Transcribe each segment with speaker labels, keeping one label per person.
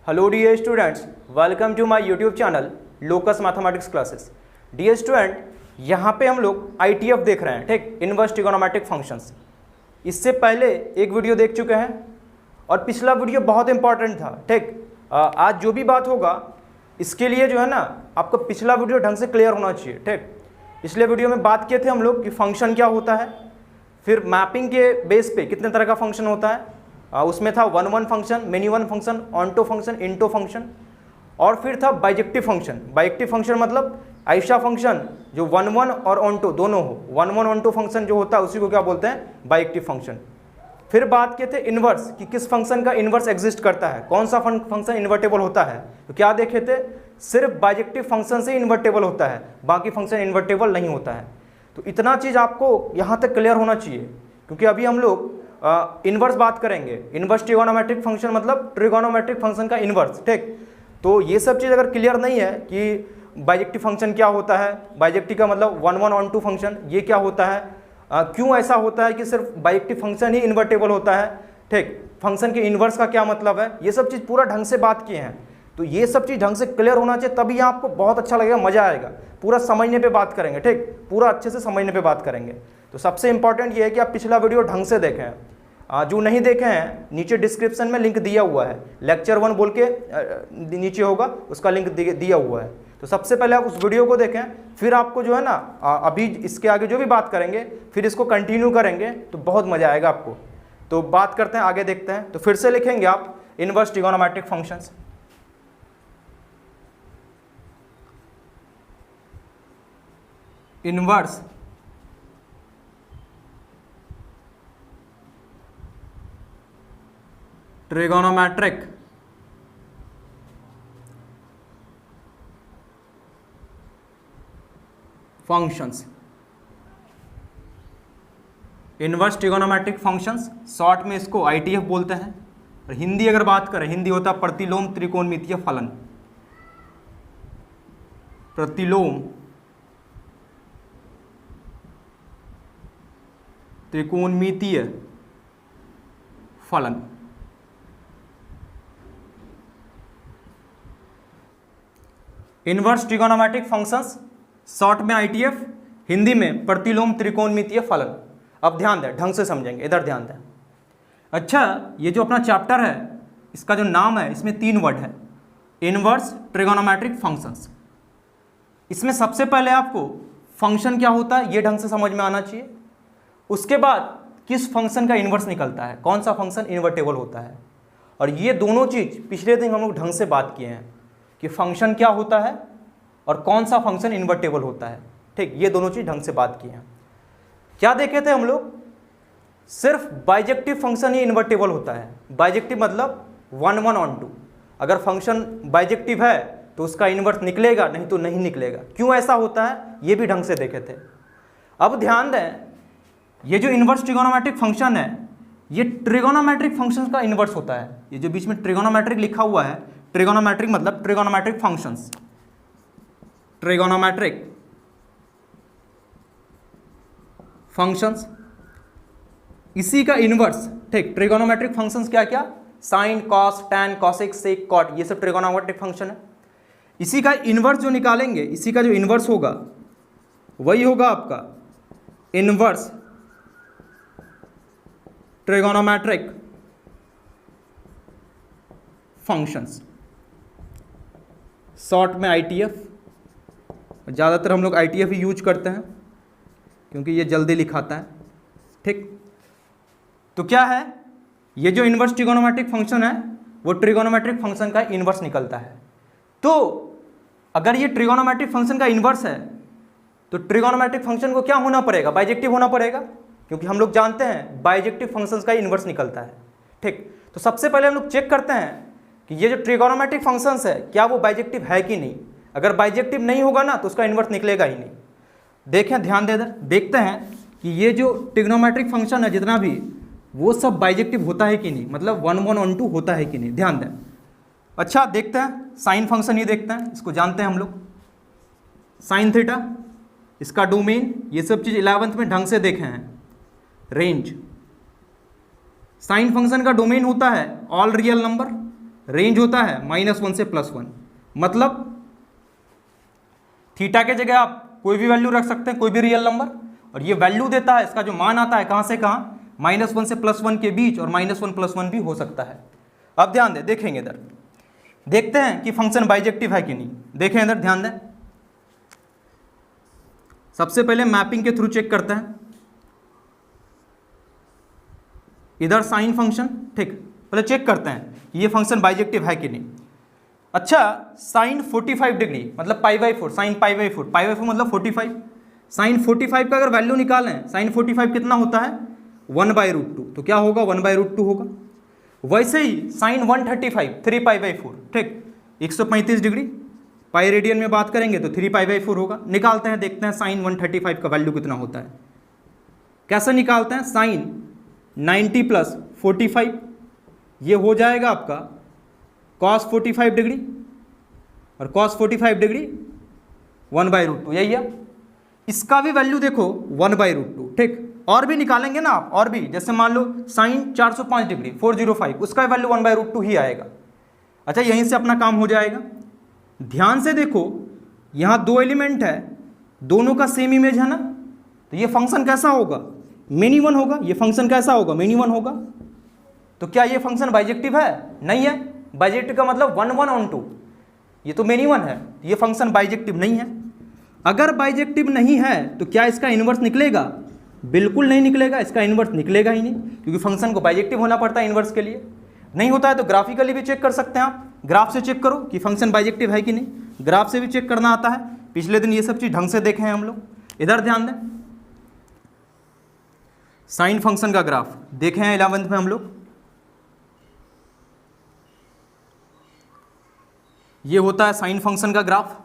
Speaker 1: Hello dear students, welcome to my YouTube channel Locus mathematics classes. Dear student, यहाँ पे हम लोग ITF देख रहे हैं, ठीक, इनवर्स ट्रिगोनोमेट्रिक फंक्शंस। इससे पहले एक वीडियो देख चुके हैं और पिछला वीडियो बहुत इंपॉर्टेंट था, ठीक। आज जो भी बात होगा इसके लिए जो है ना, आपको पिछला वीडियो ढंग से क्लियर होना चाहिए, ठीक। पिछले वीडियो में बात किए थे हम लोग कि फंक्शन क्या होता है, फिर मैपिंग के बेस पे कितने तरह का फंक्शन होता है। उसमें था one one function, many one function, onto function, into function, और फिर था बाइजेक्टिव फंक्शन। बाइजेक्टिव फंक्शन मतलब ऐसा फंक्शन जो वन वन और ऑनटो दोनों हो। वन वन ऑनटो फंक्शन जो होता है उसी को क्या बोलते हैं, बाइजेक्टिव फंक्शन। फिर बात किए थे इन्वर्स, कि किस फंक्शन का इन्वर्स एग्जिस्ट करता है, कौन सा फंक्शन इन्वर्टेबल होता है। तो क्या देखे थे, सिर्फ बाइजेक्टिव फंक्शन से इन्वर्टेबल होता है, बाकी फंक्शन इन्वर्टेबल नहीं होता है। तो इतना चीज़ आपको यहाँ तक क्लियर होना चाहिए, क्योंकि अभी हम लोग इन्वर्स बात करेंगे। इन्वर्स ट्रिगोनोमेट्रिक फंक्शन मतलब ट्रिगोनोमेट्रिक फंक्शन का इन्वर्स, ठीक। तो ये सब चीज़ अगर क्लियर नहीं है कि बाइजेक्टिव फंक्शन क्या होता है, बाइजेक्टिव का मतलब one one onto function ये क्या होता है, क्यों ऐसा होता है कि सिर्फ बाइजेक्टिव फंक्शन ही इन्वर्टेबल होता है, ठीक, फंक्शन के इन्वर्स का क्या मतलब है, ये सब चीज़ पूरा ढंग से बात किए हैं। तो ये सब चीज़ ढंग से क्लियर होना चाहिए, तभी आपको बहुत अच्छा लगेगा, मज़ा आएगा। पूरा समझने पे बात करेंगे, ठीक, पूरा अच्छे से समझने पे बात करेंगे। तो सबसे इंपॉर्टेंट ये है कि आप पिछला वीडियो ढंग से देखें। जो नहीं देखे हैं नीचे डिस्क्रिप्शन में लिंक दिया हुआ है, लेक्चर 1 बोल के नीचे होगा, उसका लिंक दिया हुआ है। तो सबसे पहले आप उस वीडियो को देखें, फिर आपको जो है ना अभी इसके आगे जो भी बात करेंगे फिर इसको कंटिन्यू करेंगे तो बहुत मज़ा आएगा आपको। तो बात करते हैं, आगे देखते हैं। तो फिर से लिखेंगे आप inverse trigonometric functions. Inverse trigonometric functions. Inverse trigonometric functions, short में इसको आईटीएफ बोलते हैं। और हिंदी अगर बात करें, हिंदी होता है प्रतिलोम त्रिकोणमितीय फलन। प्रतिलोम त्रिकोणमितीय फलन। इनवर्स ट्रिगोनोमेट्रिक फंक्शंस, शॉर्ट में आईटीएफ, हिंदी में प्रतिलोम त्रिकोणमितीय फलन। अब ध्यान दें, ढंग से समझेंगे, इधर ध्यान दें। अच्छा, ये जो अपना चैप्टर है इसका जो नाम है, इसमें 3 वर्ड है, इनवर्स ट्रिगोनोमेट्रिक फंक्शंस। इसमें सबसे पहले आपको फंक्शन क्या होता है ये ढंग से समझ में आना चाहिए। उसके बाद किस फंक्शन का इन्वर्स निकलता है, कौन सा फंक्शन इन्वर्टेबल होता है। और ये दोनों चीज़ पिछले दिन हम लोग ढंग से बात किए हैं कि फंक्शन क्या होता है और कौन सा फंक्शन इन्वर्टेबल होता है, ठीक, ये दोनों चीज़ ढंग से बात की हैं। क्या देखे थे हम लोग, सिर्फ बाइजेक्टिव फंक्शन ही इन्वर्टेबल होता है। बाइजेक्टिव मतलब वन वन ऑन टू। अगर फंक्शन बाइजेक्टिव है तो उसका इन्वर्स निकलेगा, नहीं तो नहीं निकलेगा। क्यों ऐसा होता है ये भी ढंग से देखे थे। अब ध्यान दें, ये जो इन्वर्स ट्रिगोनोमेट्रिक फंक्शन है ये ट्रिगोनोमेट्रिक फंक्शन का इन्वर्स होता है। ये जो बीच में ट्रिगोनोमेट्रिक लिखा हुआ है, ट्रिगोनोमेट्रिक मतलब ट्रिगोनोमेट्रिक फंक्शंस, ट्रिगोनोमेट्रिक फंक्शंस, इसी का इन्वर्स, ठीक। ट्रिगोनोमेट्रिक फंक्शंस क्या क्या, साइन, कॉस, टैन, कॉसेक, सेक, कॉट, ये सब ट्रिगोनोमेट्रिक फंक्शन है। इसी का इन्वर्स जो निकालेंगे, इसी का जो इन्वर्स होगा वही होगा आपका इन्वर्स ट्रिगोनोमेट्रिक फंक्शंस, शॉर्ट में आईटीएफ। ज़्यादातर हम लोग आईटीएफ ही यूज करते हैं क्योंकि ये जल्दी लिखाता है, ठीक। तो क्या है, ये जो इन्वर्स ट्रिगोनोमेट्रिक फंक्शन है वो ट्रिगोनोमेट्रिक फंक्शन का इन्वर्स निकलता है। तो अगर ये ट्रिगोनोमेट्रिक फंक्शन का इन्वर्स है तो ट्रिगोनोमेट्रिक फंक्शन को क्या होना पड़ेगा, बाइजेक्टिव होना पड़ेगा, क्योंकि हम लोग जानते हैं बाइजेक्टिव फंक्शंस का इन्वर्स निकलता है, ठीक। तो सबसे पहले हम लोग चेक करते हैं कि ये जो ट्रिगोनोमेट्रिक फंक्शंस है क्या वो बाइजेक्टिव है कि नहीं। अगर बाइजेक्टिव नहीं होगा ना तो उसका इन्वर्स निकलेगा ही नहीं। देखें, ध्यान दे, देखते हैं कि ये जो ट्रिग्नोमेट्रिक फंक्शन है जितना भी, वो सब बाइजेक्टिव होता है कि नहीं, मतलब वन वन ऑन टू होता है कि नहीं, ध्यान दें। अच्छा, देखते हैं साइन फंक्शन ही देखते हैं, इसको जानते हैं हम लोग, साइन थीटा, इसका डोमेन, ये सब चीज़ 11th में ढंग से देखे हैं। रेंज, साइन फंक्शन का डोमेन होता है ऑल रियल नंबर, रेंज होता है -1 से +1, मतलब थीटा के जगह आप कोई भी वैल्यू रख सकते हैं, कोई भी रियल नंबर, और ये वैल्यू देता है, इसका जो मान आता है कहाँ से कहाँ, -1 से +1 के बीच, और -1 +1 भी हो सकता है। अब ध्यान दें, देखेंगे इधर, देखते हैं कि फंक्शन बाइजेक्टिव है कि नहीं। देखें इधर, ध्यान दें, सबसे पहले मैपिंग के थ्रू चेक करते हैं। इधर साइन फंक्शन, ठीक, पहले चेक करते हैं ये फंक्शन बाइजेक्टिव है कि नहीं। अच्छा, साइन 45 डिग्री मतलब π/4, साइन π/4, π/4 मतलब 45, साइन 45 का अगर वैल्यू निकालें, साइन 45 कितना होता है 1/√2, तो क्या होगा 1/√2 होगा। वैसे ही साइन 135 3π/4, ठीक, 135 डिग्री, पाई रेडियन में बात करेंगे तो 3π/4 होगा। निकालते हैं, देखते हैं साइन 135 का वैल्यू कितना होता है। कैसे निकालते हैं, साइन 90 + 45 ये हो जाएगा आपका cos 45 डिग्री, और cos 45 डिग्री 1/√2, यही है। इसका भी वैल्यू देखो 1/√2, ठीक, और भी निकालेंगे ना आप, और भी, जैसे मान लो साइन 405 डिग्री 405, उसका वैल्यू 1/√2 ही आएगा। अच्छा, यहीं से अपना काम हो जाएगा। ध्यान से देखो, यहाँ दो एलिमेंट है, दोनों का सेम इमेज है ना, तो ये फंक्शन कैसा होगा, मेनी वन होगा। ये फंक्शन कैसा होगा, मेनी वन होगा। तो क्या ये फंक्शन बाइजेक्टिव है, नहीं है। बाइजेक्टिव का मतलब 1 1 on 2, ये तो मेनी वन है, ये फंक्शन बाइजेक्टिव नहीं है। अगर बाइजेक्टिव नहीं है तो क्या इसका इन्वर्स निकलेगा, बिल्कुल नहीं निकलेगा, इसका इन्वर्स निकलेगा ही नहीं, क्योंकि फंक्शन को बाइजेक्टिव होना पड़ता है इन्वर्स के लिए। नहीं होता है तो ग्राफिकली भी चेक कर सकते हैं आप, ग्राफ से चेक करो कि फंक्शन बाइजेक्टिव है कि नहीं, ग्राफ से भी चेक करना आता है। पिछले दिन ये सब चीज़ ढंग से देखे हैं हम लोग। इधर ध्यान दें, साइन फंक्शन का ग्राफ देखे हैं 11th में हम लोग। ये होता है साइन फंक्शन का ग्राफ।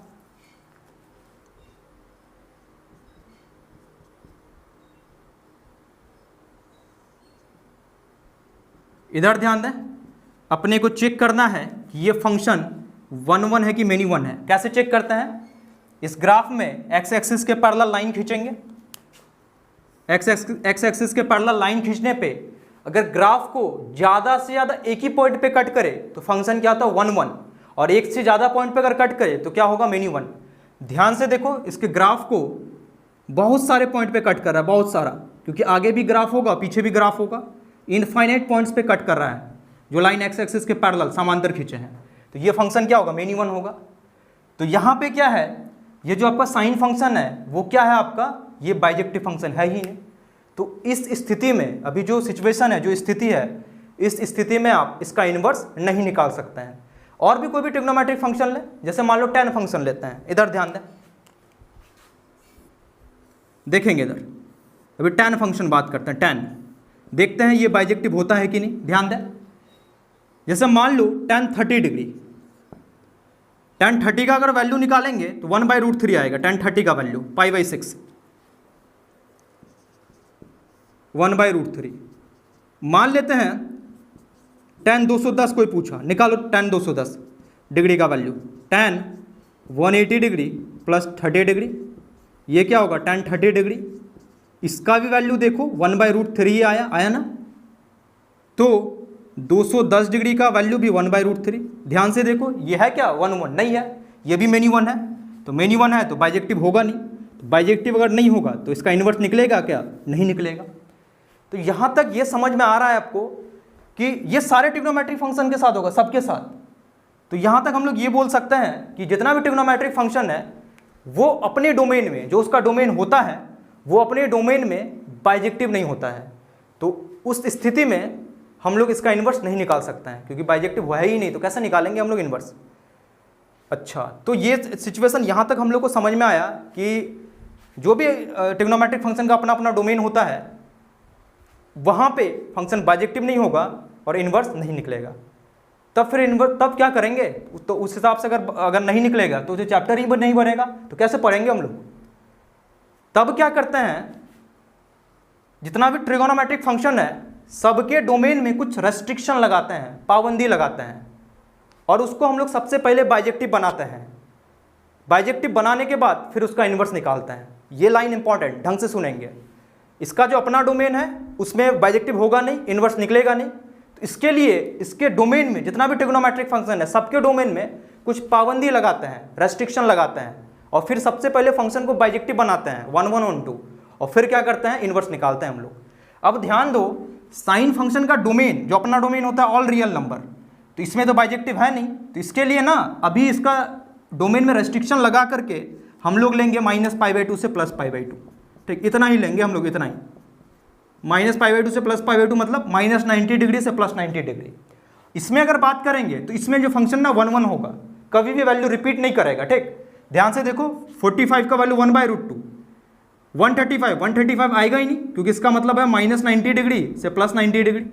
Speaker 1: इधर ध्यान दें, अपने को चेक करना है कि ये फंक्शन 1 1 है कि मेनी वन है। कैसे चेक करते हैं, इस ग्राफ में एक्स एक्सिस के पैरेलल लाइन खींचेंगे। एक्स एक्सिस के पैरेलल लाइन खींचने पे अगर ग्राफ को ज़्यादा से ज़्यादा एक ही पॉइंट पे कट करे तो फंक्शन क्या होता है 1 1, और एक से ज़्यादा पॉइंट पे अगर कट करे तो क्या होगा मेनी वन। ध्यान से देखो, इसके ग्राफ को बहुत सारे पॉइंट पे कट कर रहा है, बहुत सारा, क्योंकि आगे भी ग्राफ होगा पीछे भी ग्राफ होगा, इनफाइनाइट पॉइंट्स पे कट कर रहा है जो लाइन एक्स एक्सिस के पैरेलल समांतर खींचे हैं। तो ये फंक्शन क्या होगा, मेनी वन होगा। तो यहाँ पे क्या है, ये जो आपका साइन फंक्शन है वो क्या है आपका, ये बाइजेक्टिव फंक्शन है ही नहीं। तो इस स्थिति में, अभी जो सिचुएशन है, जो स्थिति है, इस स्थिति में आप इसका इन्वर्स नहीं निकाल सकते हैं। और भी कोई भी ट्रिग्नोमेट्रिक फंक्शन ले, जैसे मान लो tan फंक्शन लेते हैं। इधर ध्यान दें, देखेंगे इधर, अभी tan फंक्शन बात करते हैं। tan देखते हैं ये बाइजेक्टिव होता है कि नहीं। ध्यान दें, जैसे मान लो tan 30 डिग्री, tan 30 का अगर वैल्यू निकालेंगे तो 1/√3 आएगा। tan 30 का वैल्यू π/6, 1/√3। मान लेते हैं tan 210 कोई पूछा, निकालो tan 210 डिग्री का value. tan 180 degree plus 30 degree, ये क्या होगा tan 30 डिग्री। इसका भी वैल्यू देखो 1/√3 आया ना, तो 210 डिग्री का वैल्यू भी 1/√3। ध्यान से देखो, ये है क्या 1 1, नहीं है, ये भी मेनी वन है। तो मेनी वन है तो बाइजेक्टिव होगा नहीं, तो बाइजेक्टिव अगर नहीं होगा तो इसका इन्वर्स निकलेगा क्या, नहीं निकलेगा। तो यहाँ तक ये समझ में आ रहा है आपको कि ये सारे ट्रिग्नोमेट्रिक फंक्शन के साथ होगा, सबके साथ। तो यहाँ तक हम लोग ये बोल सकते हैं कि जितना भी ट्रिग्नोमेट्रिक फंक्शन है वो अपने डोमेन में, जो उसका डोमेन होता है वो अपने डोमेन में बाइजेक्टिव नहीं होता है। तो उस स्थिति में हम लोग इसका इन्वर्स नहीं निकाल सकते हैं, क्योंकि बाइजेक्टिव है ही नहीं, तो कैसे निकालेंगे हम लोग इन्वर्स। अच्छा, तो ये सिचुएशन यहाँ तक हम लोग को समझ में आया कि जो भी ट्रिग्नोमेट्रिक फंक्शन का अपना अपना डोमेन होता है वहाँ पे फंक्शन बाइजेक्टिव नहीं होगा और इन्वर्स नहीं निकलेगा। तब फिर इन्वर्स तब क्या करेंगे, तो उस हिसाब से अगर नहीं निकलेगा तो चैप्टर ही नहीं बनेगा, तो कैसे पढ़ेंगे हम लोग। तब क्या करते हैं, जितना भी ट्रिगोनोमेट्रिक फंक्शन है सबके डोमेन में कुछ रेस्ट्रिक्शन लगाते हैं, पाबंदी लगाते हैं, और उसको हम लोग सबसे पहले बाइजेक्टिव बनाते हैं। बाइजेक्टिव बनाने के बाद फिर उसका इन्वर्स निकालते हैं। ये लाइन इंपॉर्टेंट, ढंग से सुनेंगे। इसका जो अपना डोमेन है उसमें बाइजेक्टिव होगा नहीं, इन्वर्स निकलेगा नहीं, इसके लिए इसके डोमेन में जितना भी ट्रिग्नोमेट्रिक फंक्शन है सबके डोमेन में कुछ पाबंदी लगाते हैं, रेस्ट्रिक्शन लगाते हैं, और फिर सबसे पहले फंक्शन को बाइजेक्टिव बनाते हैं 1 1 1 2, और फिर क्या करते हैं, इन्वर्स निकालते हैं हम लोग। अब ध्यान दो, साइन फंक्शन का डोमेन जो अपना डोमेन होता है ऑल रियल नंबर, तो इसमें तो बाइजेक्टिव है नहीं, तो इसके लिए ना अभी इसका डोमेन में रेस्ट्रिक्शन लगा करके हम लोग लेंगे -π/2 से +π/2, ठीक, इतना ही लेंगे हम लोग, इतना ही। -π/2 से +π/2 मतलब -90 डिग्री से +90 डिग्री। इसमें अगर बात करेंगे तो इसमें जो फंक्शन ना 1 1 होगा, कभी भी वैल्यू रिपीट नहीं करेगा, ठीक। ध्यान से देखो, 45 का वैल्यू 1/√2, 135 आएगा ही नहीं, क्योंकि इसका मतलब है -90 डिग्री से +90 डिग्री,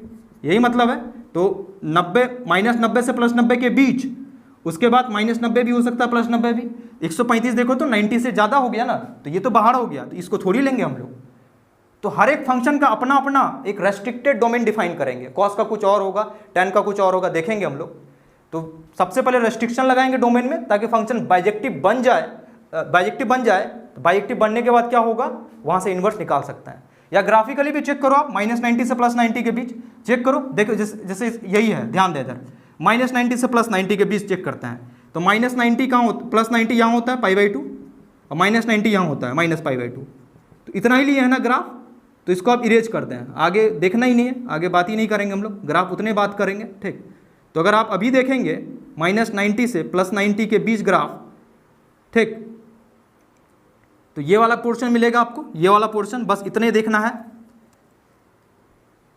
Speaker 1: यही मतलब है। तो 90 -90 से +90 के बीच, उसके बाद -90 भी हो सकता है, +90 भी। 135 देखो तो 90 से ज़्यादा हो गया ना, तो ये तो बाहर हो गया, तो इसको थोड़ी लेंगे हम लोग। तो हर एक फंक्शन का अपना अपना एक रेस्ट्रिक्टेड डोमेन डिफाइन करेंगे, कॉस का कुछ और होगा, टेन का कुछ और होगा, देखेंगे हम लोग। तो सबसे पहले रेस्ट्रिक्शन लगाएंगे डोमेन में, ताकि फंक्शन बाइजेक्टिव बन जाए। तो बाइजेक्टिव बनने के बाद क्या होगा, वहाँ से इन्वर्स निकाल सकते हैं। या ग्राफिकली भी चेक करो आप, -90 से +90 के बीच चेक करो, देखो जैसे यही है, ध्यान दे इधर, -90 से +90 के बीच चेक करते हैं। तो -90 कहाँ होता, +90 यहाँ होता है π/2, और -90 यहाँ होता है -π/2। तो इतना ही लिए है ना ग्राफ, तो इसको आप इरेज करते हैं, आगे देखना ही नहीं है, आगे बात ही नहीं करेंगे हम लोग, ग्राफ उतने बात करेंगे, ठीक। तो अगर आप अभी देखेंगे -90 से +90 के बीच ग्राफ, ठीक, तो ये वाला पोर्शन मिलेगा आपको, ये वाला पोर्शन, बस इतने देखना है।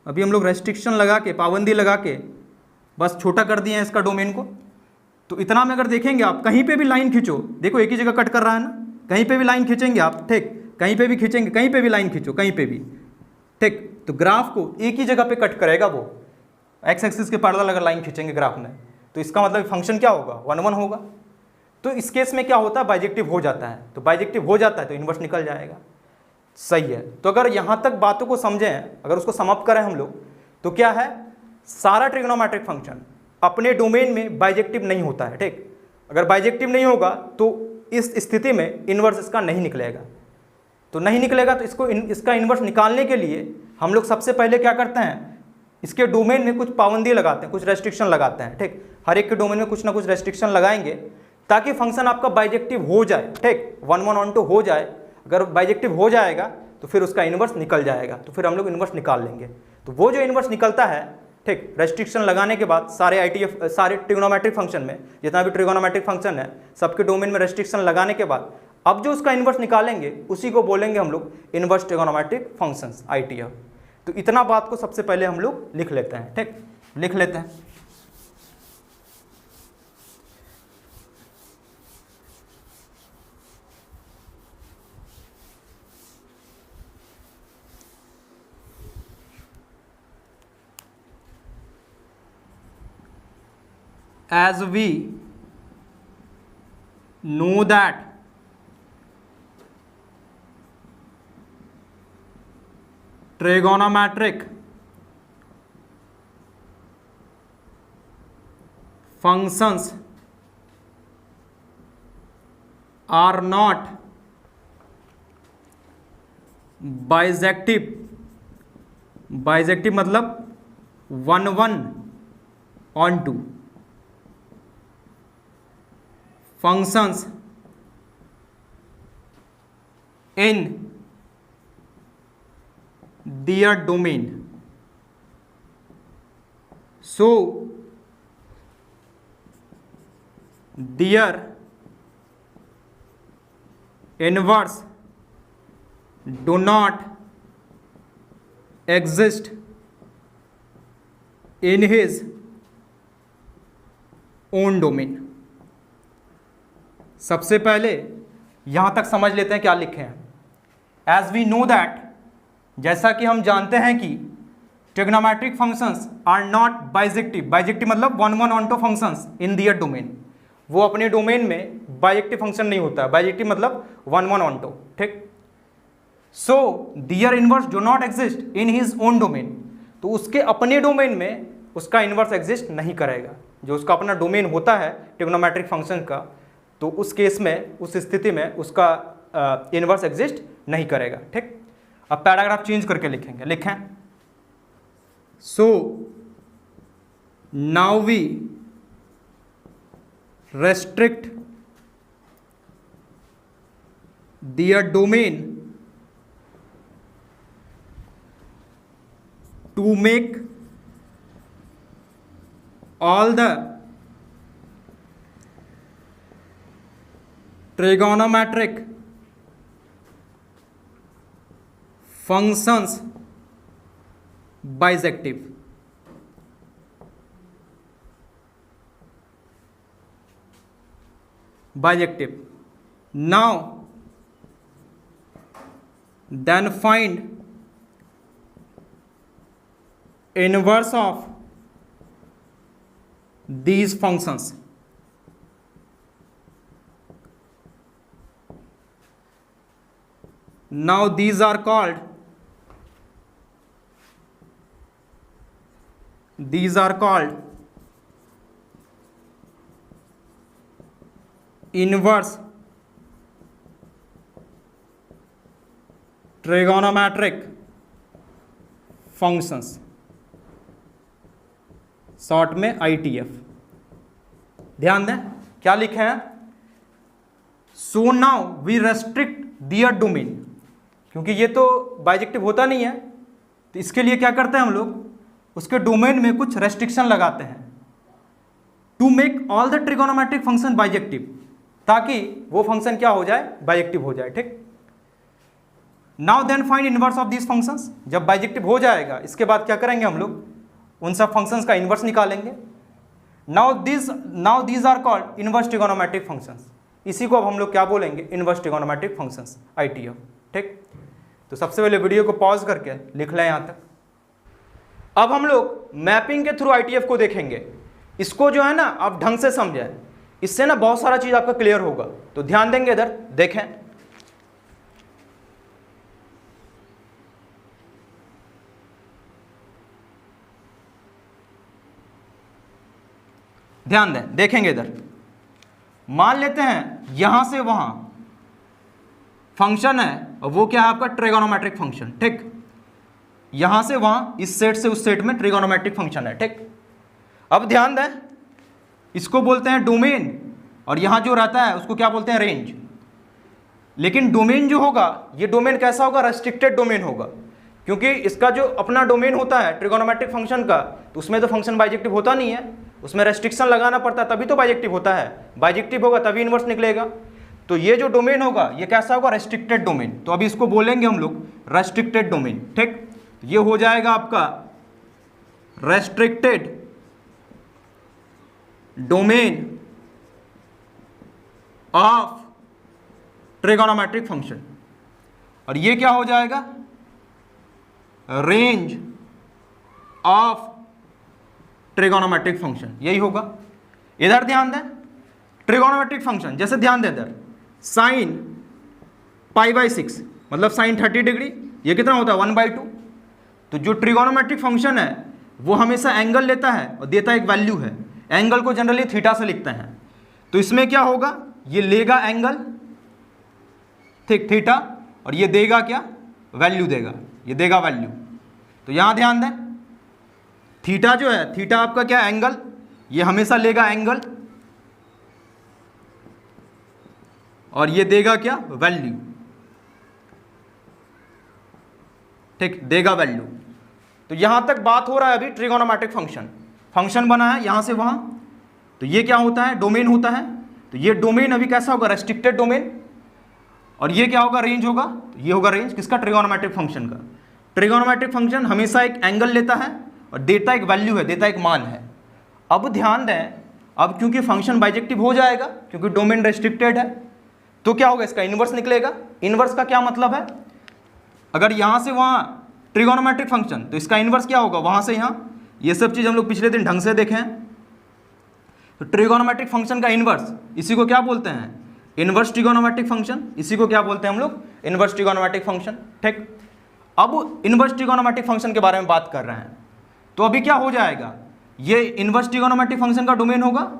Speaker 1: अभी हम लोग रेस्ट्रिक्शन लगा के, पाबंदी लगा के बस छोटा कर दिए हैं इसका डोमेन को। तो इतना में अगर देखेंगे आप, कहीं पे भी लाइन खींचो, देखो एक ही जगह कट कर रहा है ना, कहीं पे भी लाइन खींचेंगे आप, ठीक, कहीं पे भी खींचेंगे, कहीं पे भी लाइन खींचो, कहीं पे भी, ठीक, तो ग्राफ को एक ही जगह पे कट करेगा वो, एक्स एक्सिस के पैरेलल अगर लाइन खींचेंगे ग्राफ में, तो इसका मतलब फंक्शन क्या होगा, 1 1 होगा। तो इस केस में क्या होता है, बाइजेक्टिव हो जाता है, तो बाइजेक्टिव हो जाता है तो इन्वर्स निकल जाएगा, सही है। तो अगर यहाँ तक बातों को समझें, अगर उसको समअप करें हम लोग, तो क्या है, सारा ट्रिग्नोमेट्रिक फंक्शन अपने डोमेन में बाइजेक्टिव नहीं होता है, ठीक। अगर बाइजेक्टिव नहीं होगा तो इस स्थिति में इन्वर्स इसका नहीं निकलेगा, तो नहीं निकलेगा, तो इसका इन्वर्स निकालने के लिए हम लोग सबसे पहले क्या करते हैं, इसके डोमेन में कुछ पाबंदी लगाते हैं, कुछ रेस्ट्रिक्शन लगाते हैं, ठीक। हर एक के डोमेन में कुछ ना कुछ रेस्ट्रिक्शन लगाएंगे ताकि फंक्शन आपका बाइजेक्टिव हो जाए, ठीक, 1 1 1 2 हो जाए। अगर बाइजेक्टिव हो जाएगा तो फिर उसका इन्वर्स निकल जाएगा, तो फिर हम लोग इन्वर्स निकाल लेंगे। तो वो जो इन्वर्स निकलता है, ठीक, रेस्ट्रिक्शन लगाने के बाद सारे ट्रिग्नोमेट्रिक फंक्शन में, जितना भी ट्रिग्नोमेट्रिक फंक्शन है सबके डोमेन में रेस्ट्रिक्शन लगाने के बाद अब जो उसका इन्वर्स निकालेंगे उसी को बोलेंगे हम लोग इन्वर्स ट्रिग्नोमेट्रिक फंक्शंस, ITF। तो इतना बात को सबसे पहले हम लोग लिख लेते हैं, ठीक, लिख लेते हैं। As we know that trigonometric functions are not bisective मतलब 1 1 on 2 functions in their domain, so their inverse do not exist in his own domain। सबसे पहले यहाँ तक समझ लेते हैं क्या लिखे हैं। एज वी नो दैट, जैसा कि हम जानते हैं कि trigonometric functions are not bijective, bijective मतलब 1 1 on 2 functions in their domain, वो अपने डोमेन में बाइजेक्टिव फंक्शन नहीं होता है, बाइजेक्टिव मतलब 1 1 on 2, ठीक। So their inverse do not exist in his own domain, तो उसके अपने डोमेन में उसका इनवर्स एग्जिस्ट नहीं करेगा। जो उसका अपना डोमेन होता है ट्रिग्नोमेट्रिक फंक्शन का, तो उस केस में, उस स्थिति में उसका इनवर्स एग्जिस्ट नहीं करेगा, ठीक। अब पैराग्राफ चेंज करके लिखेंगे, लिखें। So now we restrict their domain to make all the trigonometric functions bijective. Bijective. Now then find inverse of these functions. Now these are called inverse trigonometric functions, short में ITF. ध्यान दें क्या लिखे हैं, so now we restrict their domain, क्योंकि ये तो bijective होता नहीं है, तो इसके लिए क्या करते हैं हम लोग, उसके डोमेन में कुछ रेस्ट्रिक्शन लगाते हैं to make all the trigonometric function bijective, ताकि वो फंक्शन क्या हो जाए, बाइजेक्टिव हो जाए. ठीक. Now then find inverse of this functions. जब बाइजेक्टिव हो जाएगा इसके बाद क्या करेंगे हम लोग, उन सब फंक्शंस का इनवर्स निकालेंगे. Now these are called inverse trigonometric functions. इसी को अब हम लोग क्या बोलेंगे, इनवर्स ट्रिगोनोमेट्रिक फंक्शंस, ITF. ठीक. तो सबसे पहले वीडियो को पॉज करके लिख लें यहां तक. अब हम लोग मैपिंग के थ्रू ITF को देखेंगे. इसको जो है ना आप ढंग से समझें, इससे ना बहुत सारा चीज आपका क्लियर होगा. तो ध्यान देंगे इधर, देखें. ध्यान दें, देखेंगे इधर. मान लेते हैं यहां से वहां फंक्शन है, और वो क्या है आपका, ट्रिगोनोमेट्रिक फंक्शन. ठीक. यहां से वहां, इस सेट से उस सेट में ट्रिगोनोमेट्रिक फंक्शन है. ठीक. अब ध्यान दें, इसको बोलते हैं डोमेन, और यहां जो रहता है उसको क्या बोलते हैं, रेंज. लेकिन डोमेन जो होगा, ये डोमेन कैसा होगा, रेस्ट्रिक्टेड डोमेन होगा, क्योंकि इसका जो अपना डोमेन होता है ट्रिगोनोमेट्रिक फंक्शन का, तो उसमें तो फंक्शन बाइजेक्टिव होता नहीं है, उसमें रेस्ट्रिक्शन लगाना पड़ता है, तभी तो बाइजेक्टिव होता है. बाइजेक्टिव होगा तभी इनवर्स निकलेगा. तो ये जो डोमेन होगा ये कैसा होगा, रेस्ट्रिक्टेड डोमेन. तो अभी इसको बोलेंगे हम लोग रेस्ट्रिक्टेड डोमेन. ठीक. ये हो जाएगा आपका restricted domain of trigonometric function, और ये क्या हो जाएगा, रेंज ऑफ ट्रिगोनोमेट्रिक फंक्शन. यही होगा. इधर ध्यान दें, ट्रिगोनोमेट्रिक फंक्शन, जैसे ध्यान दें इधर, साइन π/6 मतलब साइन 30 डिग्री, ये कितना होता है, 1/2. तो जो ट्रिगोनोमेट्रिक फंक्शन है वो हमेशा एंगल लेता है और देता एक वैल्यू है. एंगल को जनरली थीटा से लिखते हैं. तो इसमें क्या होगा, ये लेगा एंगल, ठीक, थीटा, और ये देगा क्या, वैल्यू देगा, ये देगा वैल्यू. तो यहां ध्यान दें, थीटा जो है, थीटा आपका क्या, एंगल, ये हमेशा लेगा एंगल, और ये देगा क्या, वैल्यू. ठीक, देगा वैल्यू. तो यहां तक बात हो रहा है अभी ट्रिगोनोमेट्रिक फंक्शन बना है यहां से वहां. तो ये क्या होता है, डोमेन होता है. तो ये डोमेन अभी कैसा होगा, रेस्ट्रिक्टेड डोमेन, और ये क्या होगा, रेंज होगा. तो ये होगा रेंज किसका, ट्रिगोनोमेट्रिक फंक्शन का. ट्रिगोनोमेट्रिक फंक्शन हमेशा एक एंगल लेता है और देता एक वैल्यू है, देता एक मान है. अब ध्यान दें, अब क्योंकि फंक्शन बाइजेक्टिव हो जाएगा, क्योंकि डोमेन रेस्ट्रिक्टेड है, तो क्या होगा, इसका इनवर्स निकलेगा. इनवर्स का क्या मतलब है, अगर यहां से वहां ट्रिगोनोमेट्रिक फंक्शन, तो इसका इनवर्स क्या होगा, वहां से यहां. ये सब चीज हम लोग पिछले दिन ढंग से देखे हैं. तो ट्रिगोनोमेट्रिक फंक्शन का इनवर्स, इसी को क्या बोलते हैं, इनवर्स ट्रिगोनोमेट्रिक फंक्शन. इसी को क्या बोलते हैं हम लोग, इनवर्स ट्रिगोनोमेट्रिक फंक्शन. ठीक. अब इनवर्स ट्रिगोनोमेट्रिक फंक्शन के बारे में बात कर रहे हैं. तो अभी क्या हो जाएगा, ये इनवर्स ट्रिगोनोमेट्रिक फंक्शन का डोमेन होगा,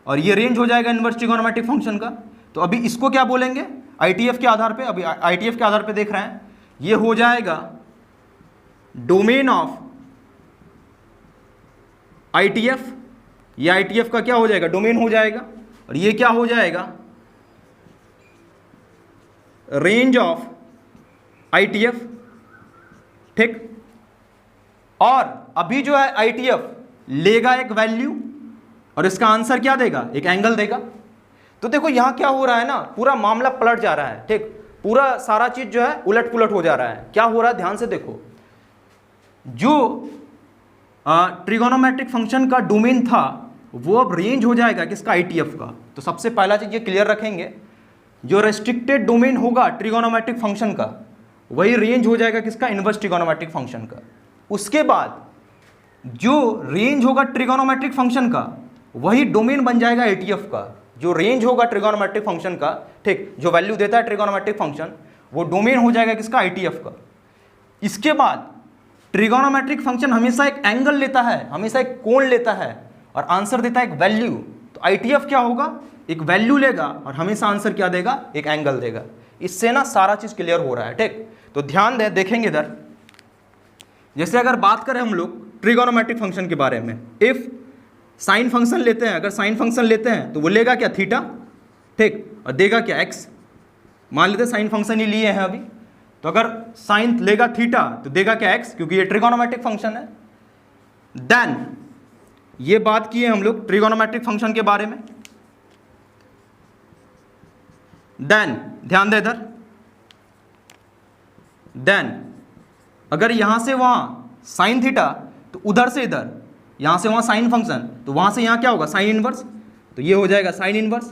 Speaker 1: और ये रेंज हो जाएगा इनवर्स ट्रिगोनोमेट्रिक फंक्शन का. तो अभी इसको क्या बोलेंगे, ITF के आधार पे, अभी ITF के आधार पे देख रहे हैं, ये हो जाएगा डोमेन ऑफ ITF ये ITF का क्या हो जाएगा, डोमेन हो जाएगा, और ये क्या हो जाएगा, रेंज ऑफ ITF। ठीक, और अभी जो है ITF लेगा एक वैल्यू और इसका आंसर क्या देगा, एक एंगल देगा। तो देखो यहां क्या हो रहा है ना, पूरा मामला पलट जा रहा है। ठीक, पूरा सारा चीज जो है उलट पुलट हो जा रहा है। क्या हो रहा है, ध्यान से देखो, जो ट्रिगोनोमेट्रिक फंक्शन का डोमेन था वो अब रेंज हो जाएगा किसका, ITF का। तो सबसे पहला चीज ये क्लियर रखेंगे, जो रेस्ट्रिक्टेड डोमेन होगा ट्रिगोनोमेट्रिक फंक्शन का वही रेंज हो जाएगा किसका, इनवर्स ट्रिगोनोमेट्रिक फंक्शन का। उसके बाद जो रेंज होगा ट्रिगोनोमेट्रिक फंक्शन का वही डोमेन बन जाएगा ITF का। जो रेंज होगा ट्रिगोनोमेट्रिक फंक्शन का, ठीक, जो वैल्यू देता है ट्रिगोनोमेट्रिक फंक्शन, वो डोमेन हो जाएगा किसका, ITF का। इसके बाद ट्रिगोनोमेट्रिक फंक्शन हमेशा एक एंगल लेता है, हमेशा एक कोण लेता है और आंसर देता है एक वैल्यू। तो ITF क्या होगा, एक वैल्यू लेगा और हमेशा आंसर क्या देगा, एक एंगल देगा। इससे ना सारा चीज क्लियर हो रहा है। ठीक, तो ध्यान दें, देखेंगे इधर, जैसे अगर बात करें हम लोग ट्रिगोनोमेट्रिक फंक्शन के बारे में, इफ साइन फंक्शन लेते हैं, अगर साइन फंक्शन लेते हैं तो वो लेगा क्या, थीटा। ठीक, और देगा क्या, एक्स। मान लेते हैं साइन फंक्शन ही लिए हैं अभी, तो अगर साइन लेगा थीटा तो देगा क्या, एक्स, क्योंकि ये ट्रिगोनोमेट्रिक फंक्शन है। देन ये बात की है हम लोग ट्रिगोनोमेट्रिक फंक्शन के बारे में। देन ध्यान दे इधर, देन अगर यहां से वहां साइन थीटा तो उधर से इधर, यहां से वहां साइन फंक्शन तो वहां से यहां क्या होगा, साइन इनवर्स। तो ये हो जाएगा साइन इनवर्स।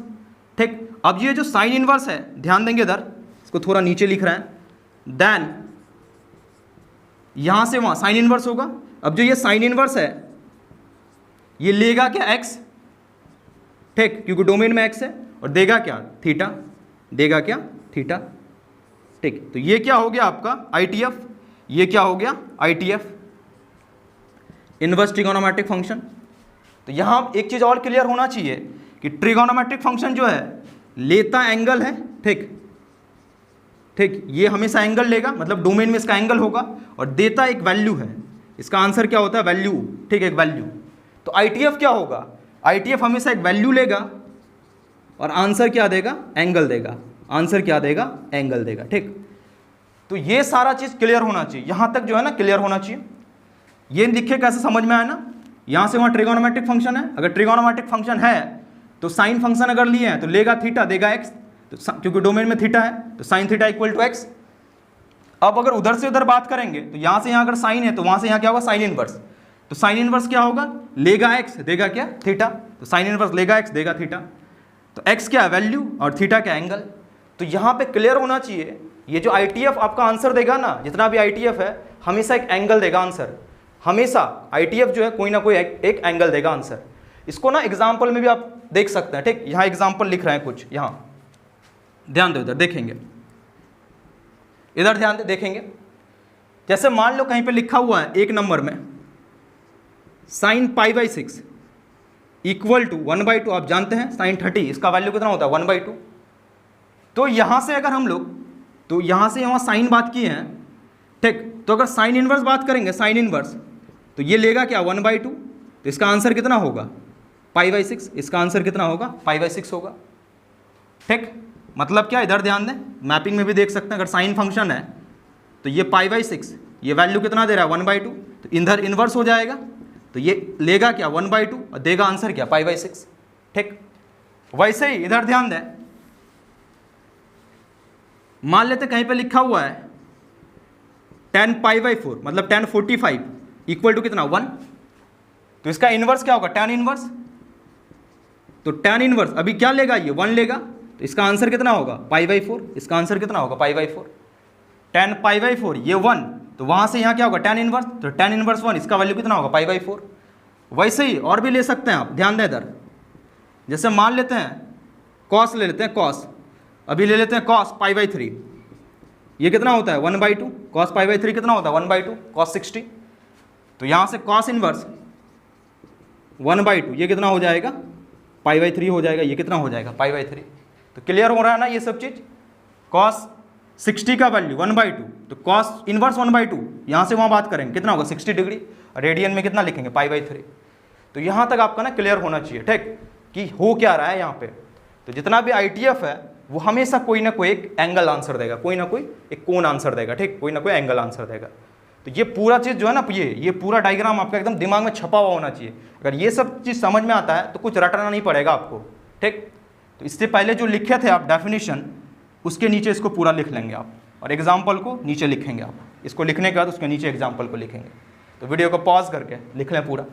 Speaker 1: ठीक, अब ये जो साइन इनवर्स है, ध्यान देंगे इधर, इसको थोड़ा नीचे लिख रहे हैं। देन यहां से वहां साइन इनवर्स होगा। अब जो ये साइन इनवर्स है ये लेगा क्या, एक्स। ठीक, क्योंकि डोमेन में एक्स है, और देगा क्या, थीटा, देगा क्या, थीटा। ठीक, तो ये क्या हो गया आपका ITF, ये क्या हो गया ITF, इनवर्स ट्रिगोनोमेट्रिक फंक्शन। तो यहां एक चीज और क्लियर होना चाहिए कि ट्रिगोनोमेट्रिक फंक्शन जो है लेता एंगल है। ठीक, ठीक, ये हमेशा एंगल लेगा, मतलब डोमेन में इसका एंगल होगा, और देता एक वैल्यू है। इसका आंसर क्या होता है, वैल्यू। ठीक, एक वैल्यू। तो ITF क्या होगा, ITF हमेशा एक वैल्यू लेगा और आंसर क्या देगा, एंगल देगा। आंसर क्या देगा, एंगल देगा। ठीक, तो ये सारा चीज क्लियर होना चाहिए, यहां तक जो है ना क्लियर होना चाहिए। ये लिखे कैसे समझ में आया ना, यहां से वहां ट्रिगोनोमेट्रिक फंक्शन है, अगर ट्रिगोनोमेट्रिक फंक्शन है तो साइन फंक्शन अगर लिए हैं तो लेगा थीटा, देगा एक्स, तो क्योंकि डोमेन में थीटा है तो sine theta equal to x. अब अगर उधर से उधर बात करेंगे तो यहां से यहां अगर साइन है तो वहां से यहां क्या होगा, साइन इनवर्स। तो साइन इनवर्स क्या होगा, लेगा एक्स, देगा क्या, थीटा। तो साइन इनवर्स लेगा एक्स, देगा थीटा। तो एक्स क्या है, वैल्यू, और थीटा क्या, एंगल। तो यहां पे क्लियर होना चाहिए, ये जो ITF आपका आंसर देगा ना, जितना भी ITF है हमेशा एक एंगल देगा आंसर। हमेशा ITF जो है कोई ना कोई एक एंगल देगा आंसर। इसको ना एग्जाम्पल में भी आप देख सकते हैं। ठीक, यहाँ एग्जाम्पल लिख रहे हैं कुछ, यहाँ ध्यान दो, इधर देखेंगे, इधर ध्यान दे, देखेंगे। जैसे मान लो कहीं पे लिखा हुआ है 1 नंबर में sin π/6 इक्वल टू 1/2। आप जानते हैं sin 30 इसका वैल्यू कितना होता है, 1/2। तो यहां से अगर हम लोग, तो यहां से वहां साइन बात की है। ठीक, तो अगर साइन इनवर्स बात करेंगे, साइन इनवर्स, तो ये लेगा क्या, 1/2। तो इसका आंसर कितना होगा, π/6। इसका आंसर कितना होगा, π/6 होगा। ठीक, मतलब क्या, इधर ध्यान दें, मैपिंग में भी देख सकते हैं, अगर साइन फंक्शन है तो ये π/6, ये वैल्यू कितना दे रहा है, 1/2। तो इधर इनवर्स हो जाएगा, तो ये लेगा क्या, 1/2, और देगा आंसर क्या, π/6। ठीक, वैसे ही इधर ध्यान दें, मान लेते कहीं पे लिखा हुआ है tan π/4, मतलब tan 45 इक्वल टू कितना, 1। तो इसका इनवर्स क्या होगा, tan इनवर्स। तो tan इनवर्स अभी क्या लेगा, ये 1 लेगा, तो इसका आंसर कितना होगा, π/4। इसका आंसर कितना होगा, π/4। tan π/4 ये 1, तो वहां से यहाँ क्या होगा, tan इनवर्स। तो tan इनवर्स 1, इसका वैल्यू कितना होगा, π/4। वैसे ही और भी ले सकते हैं आप, ध्यान दें इधर, जैसे मान लेते हैं cos ले लेते हैं, cos अभी ले लेते हैं cos π/3, ये कितना होता है, 1/2। cos π/3 कितना होता है, 1/2, cos 60। तो यहाँ से cos इनवर्स 1/2, ये कितना हो जाएगा, π/3 हो जाएगा। ये कितना हो जाएगा, π/3। तो क्लियर हो रहा है ना ये सब चीज़। cos 60 का वैल्यू 1/2, तो cos इनवर्स 1/2, यहाँ से वहाँ बात करेंगे कितना होगा, 60 डिग्री। रेडियन में कितना लिखेंगे, π/3। तो यहाँ तक आपका ना क्लियर होना चाहिए, ठीक, कि हो क्या रहा है यहाँ पे। तो जितना भी ITF है वो हमेशा कोई ना कोई एक एंगल आंसर देगा, कोई ना कोई एक कोण आंसर देगा, ठीक, कोई ना कोई एंगल आंसर देगा। तो ये पूरा चीज़ जो है ना, ये पूरा डायग्राम आपका एकदम दिमाग में छपा हुआ होना चाहिए। अगर ये सब चीज़ समझ में आता है तो कुछ रटना नहीं पड़ेगा आपको, ठीक। तो इससे पहले जो लिखे थे आप डेफिनेशन, उसके नीचे इसको पूरा लिख लेंगे आप, और एग्जाम्पल को नीचे लिखेंगे आप। इसको लिखने के बाद उसके नीचे एग्जाम्पल को लिखेंगे। तो वीडियो को पॉज करके लिख लें पूरा।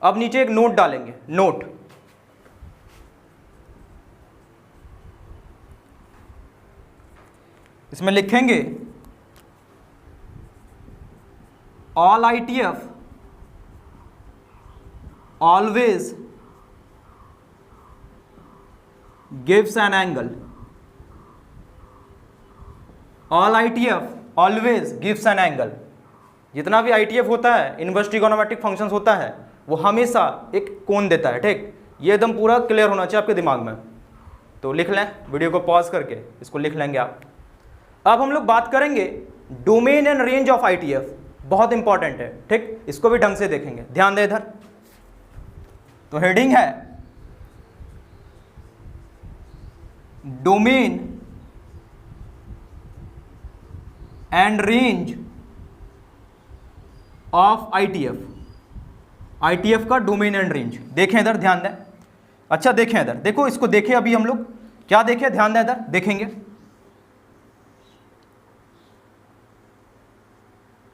Speaker 1: अब नीचे एक नोट डालेंगे, नोट। इसमें लिखेंगे all ITF always gives an angle. All ITF always gives an angle. जितना भी ITF होता है, इनवर्स ट्रिगोनोमेट्रिक फंक्शंस होता है, वो हमेशा एक कोण देता है, ठीक। ये एकदम पूरा क्लियर होना चाहिए आपके दिमाग में। तो लिख लें, वीडियो को पॉज करके इसको लिख लेंगे आप। अब हम लोग बात करेंगे domain and range of ITF, बहुत इंपॉर्टेंट है, ठीक। इसको भी ढंग से देखेंगे, ध्यान दे इधर। तो हेडिंग है domain and range of ITF का डोमेन एंड रेंज। देखें इधर, ध्यान दें। अच्छा देखें इधर, देखो इसको देखें। अभी हम लोग क्या देखें, ध्यान दें इधर, देखेंगे।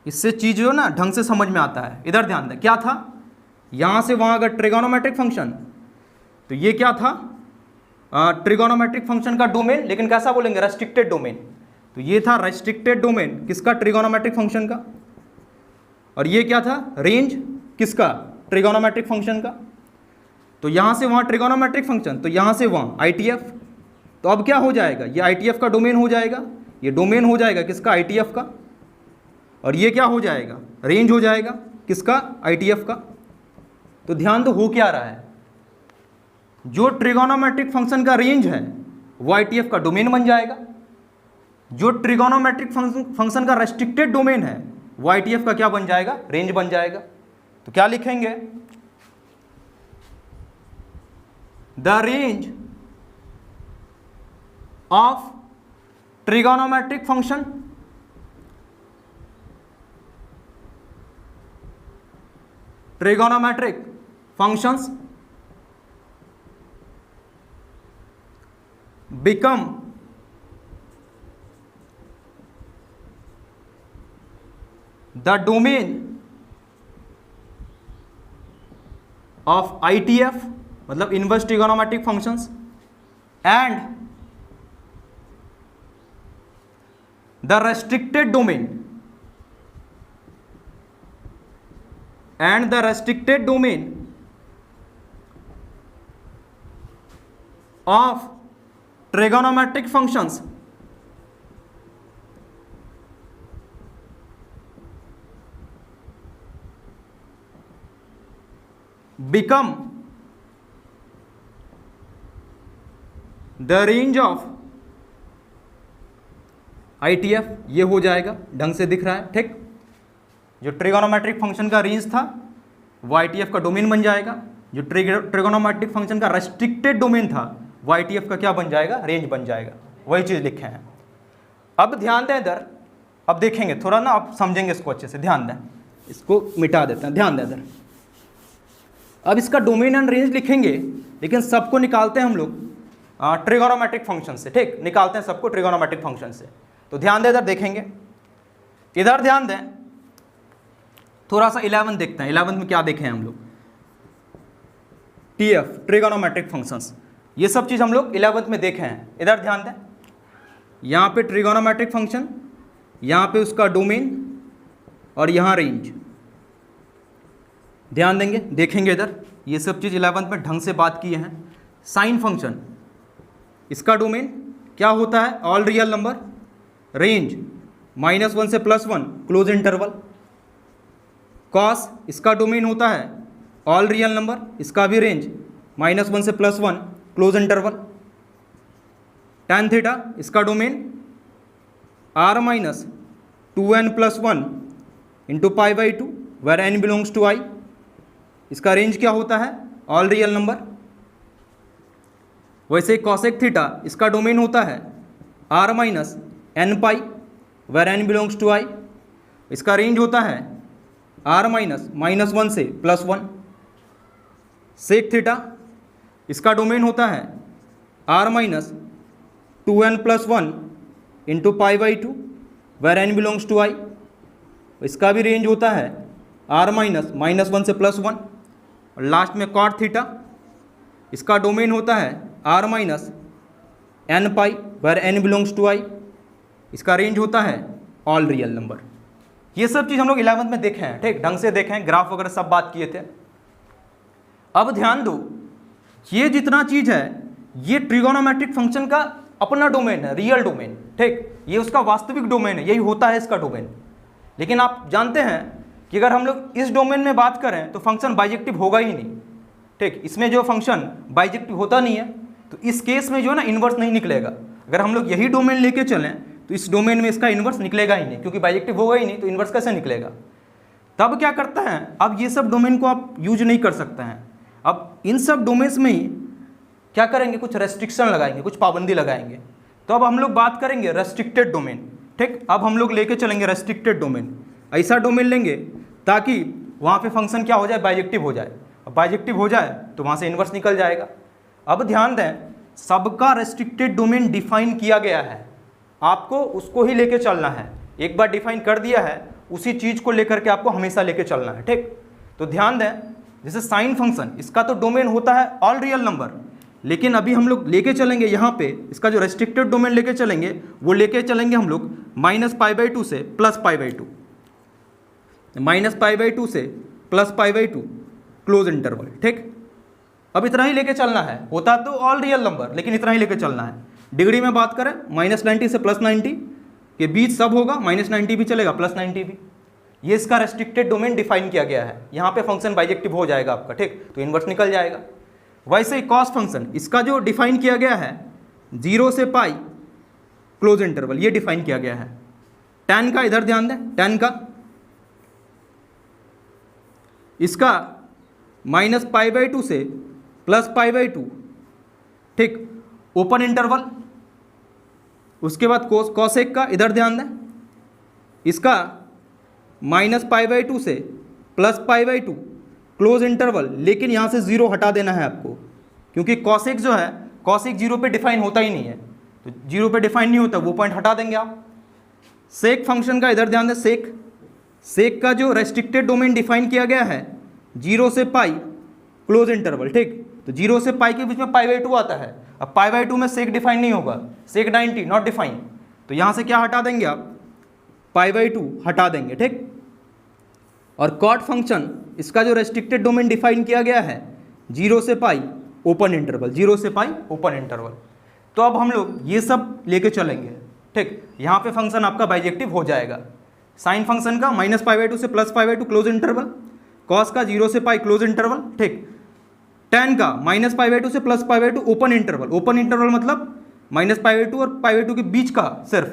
Speaker 1: इससे चीज जो ना ढंग से समझ में आता है। इधर ध्यान दें, क्या था, यहां से वहां अगर ट्रिगोनोमेट्रिक फंक्शन, तो ये क्या था, ट्रिगोनोमेट्रिक फंक्शन का डोमेन, लेकिन कैसा बोलेंगे, रेस्ट्रिक्टेड डोमेन। तो ये था रेस्ट्रिक्टेड डोमेन किसका, ट्रिगोनोमेट्रिक फंक्शन का। और ये क्या था, रेंज किसका, ट्रिगोनोमेट्रिक फंक्शन का। तो यहां से वहां ट्रिगोनोमेट्रिक फंक्शन, तो यहां से वहां ITF। तो अब क्या हो जाएगा, ये ITF का डोमेन हो जाएगा, ये डोमेन हो जाएगा किसका, ITF का। और ये क्या हो जाएगा, रेंज हो जाएगा किसका, ITF का। तो ध्यान दो, हो क्या रहा है, जो ट्रिगोनोमेट्रिक फंक्शन का रेंज है वो ITF का डोमेन बन जाएगा, जो ट्रिगोनोमेट्रिक फंक्शन का रेस्ट्रिक्टेड डोमेन है वो ITF का क्या बन जाएगा, रेंज बन जाएगा। तो क्या लिखेंगे, the range of trigonometric function trigonometric functions become the domain of ITF, मतलब inverse trigonometric functions, and the restricted domain and the restricted domain of trigonometric functions become the range of ITF। ये हो जाएगा, ढंग से दिख रहा है, ठीक। जो ट्रिगोनोमेट्रिक फंक्शन का रेंज था वो ITF का डोमेन बन जाएगा, जो ट्रिगोनोमेट्रिक फंक्शन का रेस्ट्रिक्टेड डोमेन था वो ITF का क्या बन जाएगा, रेंज बन जाएगा। वही चीज़ लिखे हैं। अब ध्यान दें इधर, अब देखेंगे थोड़ा ना, आप समझेंगे इसको अच्छे से, ध्यान दें। इसको मिटा देते हैं, ध्यान दें इधर। अब इसका डोमेन एंड रेंज लिखेंगे, लेकिन सबको निकालते हैं हम लोग ट्रिगोनोमेट्रिक फंक्शन से, ठीक, निकालते हैं सबको ट्रिगोनोमेट्रिक फंक्शन से। तो ध्यान दें इधर, देखेंगे इधर, ध्यान दें। थोड़ा सा 11 देखते हैं, 11 में क्या देखे हैं हम लोग, TF ट्रिगोनोमेट्रिक फंक्शंस, ये सब चीज़ हम लोग 11 में देखे हैं। इधर ध्यान दें, यहाँ पे ट्रिगोनोमेट्रिक फंक्शन, यहाँ पे उसका डोमेन और यहाँ रेंज। ध्यान देंगे, देखेंगे इधर, ये सब चीज़ 11 में ढंग से बात किए हैं। साइन फंक्शन, इसका डोमेन क्या होता है, ऑल रियल नंबर, रेंज -1 से +1 क्लोज इंटरवल। कॉस, इसका डोमेन होता है ऑल रियल नंबर, इसका भी रेंज -1 से +1 क्लोज इंटरवल। tan थीटा, इसका domain r-2n + 1 × π/2 where n belongs to I। इसका रेंज क्या होता है, ऑल रियल नंबर। वैसे कॉसेक थीटा इसका डोमेन होता है r minus n pi where n belongs to I. इसका रेंज होता है r माइनस -1 से +1। सेक थीटा इसका डोमेन होता है r minus 2n+1 into π/2 where n belongs to I. इसका भी रेंज होता है r माइनस -1 से +1। और लास्ट में कॉट थीटा इसका डोमेन होता है r minus n pi where n belongs to I. इसका रेंज होता है ऑल रियल नंबर। ये सब चीज़ हम लोग 11th में देखे हैं, ठीक, ढंग से देखे हैं, ग्राफ वगैरह सब बात किए थे। अब ध्यान दो, ये जितना चीज़ है ये ट्रिगोनोमेट्रिक फंक्शन का अपना डोमेन है, रियल डोमेन, ठीक, ये उसका वास्तविक डोमेन है, यही होता है इसका डोमेन। लेकिन आप जानते हैं कि अगर हम लोग इस डोमेन में बात करें तो फंक्शन बाइजेक्टिव होगा ही नहीं, ठीक, इसमें जो फंक्शन बाइजेक्टिव होता नहीं है, तो इस केस में जो है ना इन्वर्स नहीं निकलेगा। अगर हम लोग यही डोमेन लेके चलें तो इस डोमेन में इसका इन्वर्स निकलेगा ही नहीं, क्योंकि बाइजेक्टिव होगा ही नहीं, तो इन्वर्स कैसे निकलेगा। तब क्या करता है, अब ये सब डोमेन को आप यूज नहीं कर सकते हैं। अब इन सब डोमेन्स में ही क्या करेंगे, कुछ रेस्ट्रिक्शन लगाएंगे, कुछ पाबंदी लगाएंगे। तो अब हम लोग बात करेंगे रेस्ट्रिक्टेड डोमेन, ठीक। अब हम लोग लेके चलेंगे रेस्ट्रिक्टेड डोमेन, ऐसा डोमेन लेंगे ताकि वहाँ पे फंक्शन क्या हो जाए, बाइजेक्टिव हो जाए। अब बाइजेक्टिव हो जाए तो वहाँ से इन्वर्स निकल जाएगा। अब ध्यान दें, सबका रेस्ट्रिक्टेड डोमेन डिफाइन किया गया है, आपको उसको ही लेके चलना है। एक बार डिफाइन कर दिया है, उसी चीज़ को लेकर के आपको हमेशा लेके चलना है, ठीक। तो ध्यान दें, जैसे साइन फंक्शन, इसका तो डोमेन होता है ऑल रियल नंबर, लेकिन अभी हम लोग लेके चलेंगे यहाँ पे इसका जो रेस्ट्रिक्टेड डोमेन लेके चलेंगे वो लेके चलेंगे हम लोग -π/2 से +π/2, -π/2 से +π/2 क्लोज इंटरवल, ठीक। अब इतना ही लेके चलना है, होता तो ऑल रियल नंबर, लेकिन इतना ही लेके चलना है। डिग्री में बात करें -90 से +90 के बीच सब होगा, -90 भी चलेगा, +90 भी। ये इसका रेस्ट्रिक्टेड डोमेन डिफाइन किया गया है, यहाँ पे फंक्शन बाइजेक्टिव हो जाएगा आपका, ठीक, तो इन्वर्स निकल जाएगा। वैसे ही कॉस फंक्शन, इसका जो डिफाइन किया गया है 0 से π क्लोज इंटरवल, ये डिफाइन किया गया है। tan का इधर ध्यान दें, tan का इसका -π/2 से +π/2, ठीक, ओपन इंटरवल। उसके बाद कॉसेक का इधर ध्यान दें, इसका -π/2 से +π/2 क्लोज इंटरवल, लेकिन यहाँ से 0 हटा देना है आपको, क्योंकि कॉसेक जो है, कॉसेक 0 पे डिफाइन होता ही नहीं है, तो 0 पे डिफाइन नहीं होता, वो पॉइंट हटा देंगे आप। सेक फंक्शन का इधर ध्यान दें, सेक का जो रेस्ट्रिक्टेड डोमेन डिफाइन किया गया है 0 से π क्लोज इंटरवल, ठीक, तो 0 से π के बीच में π/2 आता है। अब π/2 में सेक डिफाइन नहीं होगा, सेक 90 नॉट डिफाइन, तो यहाँ से क्या हटा देंगे आप, π/2 हटा देंगे, ठीक। और कॉट फंक्शन, इसका जो रेस्ट्रिक्टेड डोमेन डिफाइन किया गया है 0 से π ओपन इंटरवल, 0 से π ओपन इंटरवल। तो अब हम लोग ये सब लेके चलेंगे, ठीक, यहाँ पे फंक्शन आपका बाइजेक्टिव हो जाएगा। साइन फंक्शन का -π/2 से +π/2 क्लोज इंटरवल, कॉस का 0 से π क्लोज इंटरवल, ठीक, tan का -π/2 से +π/2 ओपन इंटरवल, ओपन इंटरवल मतलब -π/2 और π/2 के बीच का, सिर्फ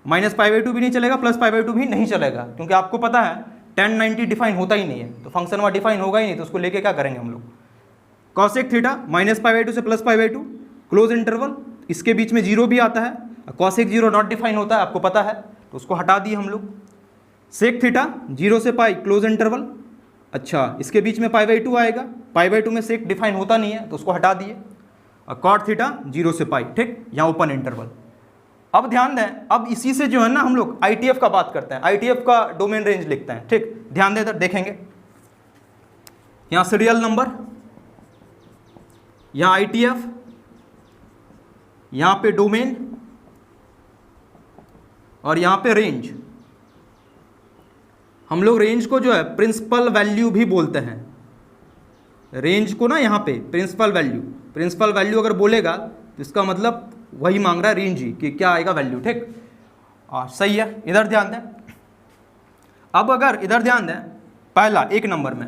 Speaker 1: -π/2 भी नहीं चलेगा, +π/2 भी नहीं चलेगा, क्योंकि आपको पता है tan 90 डिफाइन होता ही नहीं है, तो फंक्शन वहाँ डिफाइन होगा ही नहीं, तो उसको लेके क्या करेंगे हम लोग। कॉसेक थीटा -π/2 से +π/2 क्लोज इंटरवल, इसके बीच में 0 भी आता है, कॉसेक 0 नॉट डिफाइन होता है, आपको पता है, तो उसको हटा दिए हम लोग। सेक थीटा 0 से π क्लोज इंटरवल, अच्छा, इसके बीच में π/2 आएगा, π/2 में सेक डिफाइन होता नहीं है, तो उसको हटा दिए। और कॉट थीटा 0 से π, ठीक, यहाँ ओपन इंटरवल। अब ध्यान दें, अब इसी से जो है ना हम लोग ITF का बात करते हैं, ITF का डोमेन रेंज लिखते हैं, ठीक, ध्यान दें, इधर देखेंगे, यहाँ सीरियल नंबर, यहाँ ITF, यहाँ पे डोमेन, और यहाँ पे रेंज। हम लोग रेंज को जो है प्रिंसिपल वैल्यू भी बोलते हैं, रेंज को ना यहाँ पे प्रिंसिपल वैल्यू अगर बोलेगा तो इसका मतलब वही मांग रहा है रेंज ही, कि क्या आएगा वैल्यू, ठीक, सही है। इधर ध्यान दें, अब अगर इधर ध्यान दें, पहला 1 नंबर में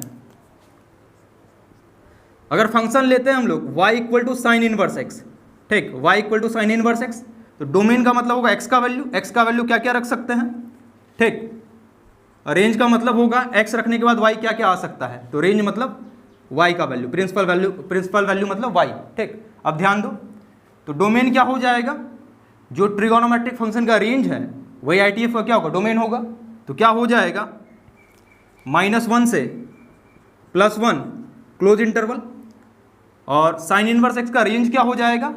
Speaker 1: अगर फंक्शन लेते हैं हम लोग y = sin इनवर्स x, ठीक, y = sin इनवर्स x, तो डोमेन का मतलब होगा x का वैल्यू क्या क्या रख सकते हैं, ठीक, रेंज का मतलब होगा x रखने के बाद y क्या क्या आ सकता है, तो रेंज मतलब y का वैल्यू, प्रिंसिपल वैल्यू मतलब y, ठीक। अब ध्यान दो, तो डोमेन क्या हो जाएगा, जो ट्रिगोनोमेट्रिक फंक्शन का रेंज है वही ITF का क्या होगा, डोमेन होगा। तो क्या हो जाएगा, -1 से +1 क्लोज इंटरवल, और साइन इनवर्स x का रेंज क्या हो जाएगा,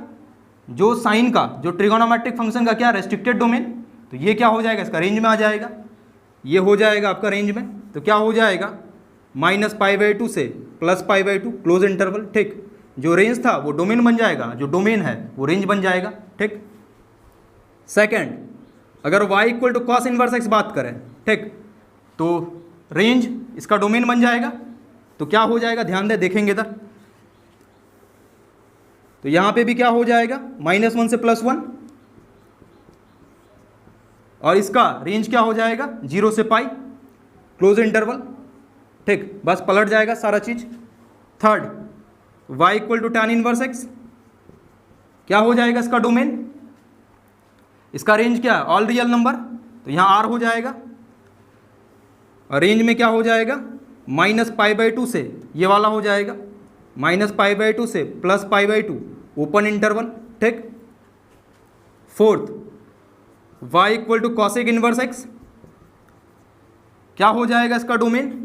Speaker 1: जो साइन का, जो ट्रिगोनोमेट्रिक फंक्शन का क्या रेस्ट्रिक्टेड डोमेन, तो ये क्या हो जाएगा, इसका रेंज में आ जाएगा, ये हो जाएगा आपका रेंज में। तो क्या हो जाएगा, -π/2 से +π/2 क्लोज इंटरवल, ठीक। जो रेंज था वो डोमेन बन जाएगा, जो डोमेन है वो रेंज बन जाएगा, ठीक। सेकंड, अगर y = cos इनवर्स x बात करें, ठीक, तो रेंज इसका डोमेन बन जाएगा। तो क्या हो जाएगा, ध्यान दे, देखेंगे इधर, तो यहां पे भी क्या हो जाएगा, -1 से +1, और इसका रेंज क्या हो जाएगा, 0 से π क्लोज इंटरवल, ठीक। बस पलट जाएगा सारा चीज। Third, y = tan inverse x, क्या हो जाएगा इसका डोमेन, इसका रेंज क्या है, ऑल रियल नंबर, तो यहाँ r हो जाएगा, और रेंज में क्या हो जाएगा, -π/2 से ये वाला हो जाएगा, -π/2 से +π/2 ओपन इंटरवल, ठीक। Fourth, y = cosec inverse x, क्या हो जाएगा इसका डोमेन,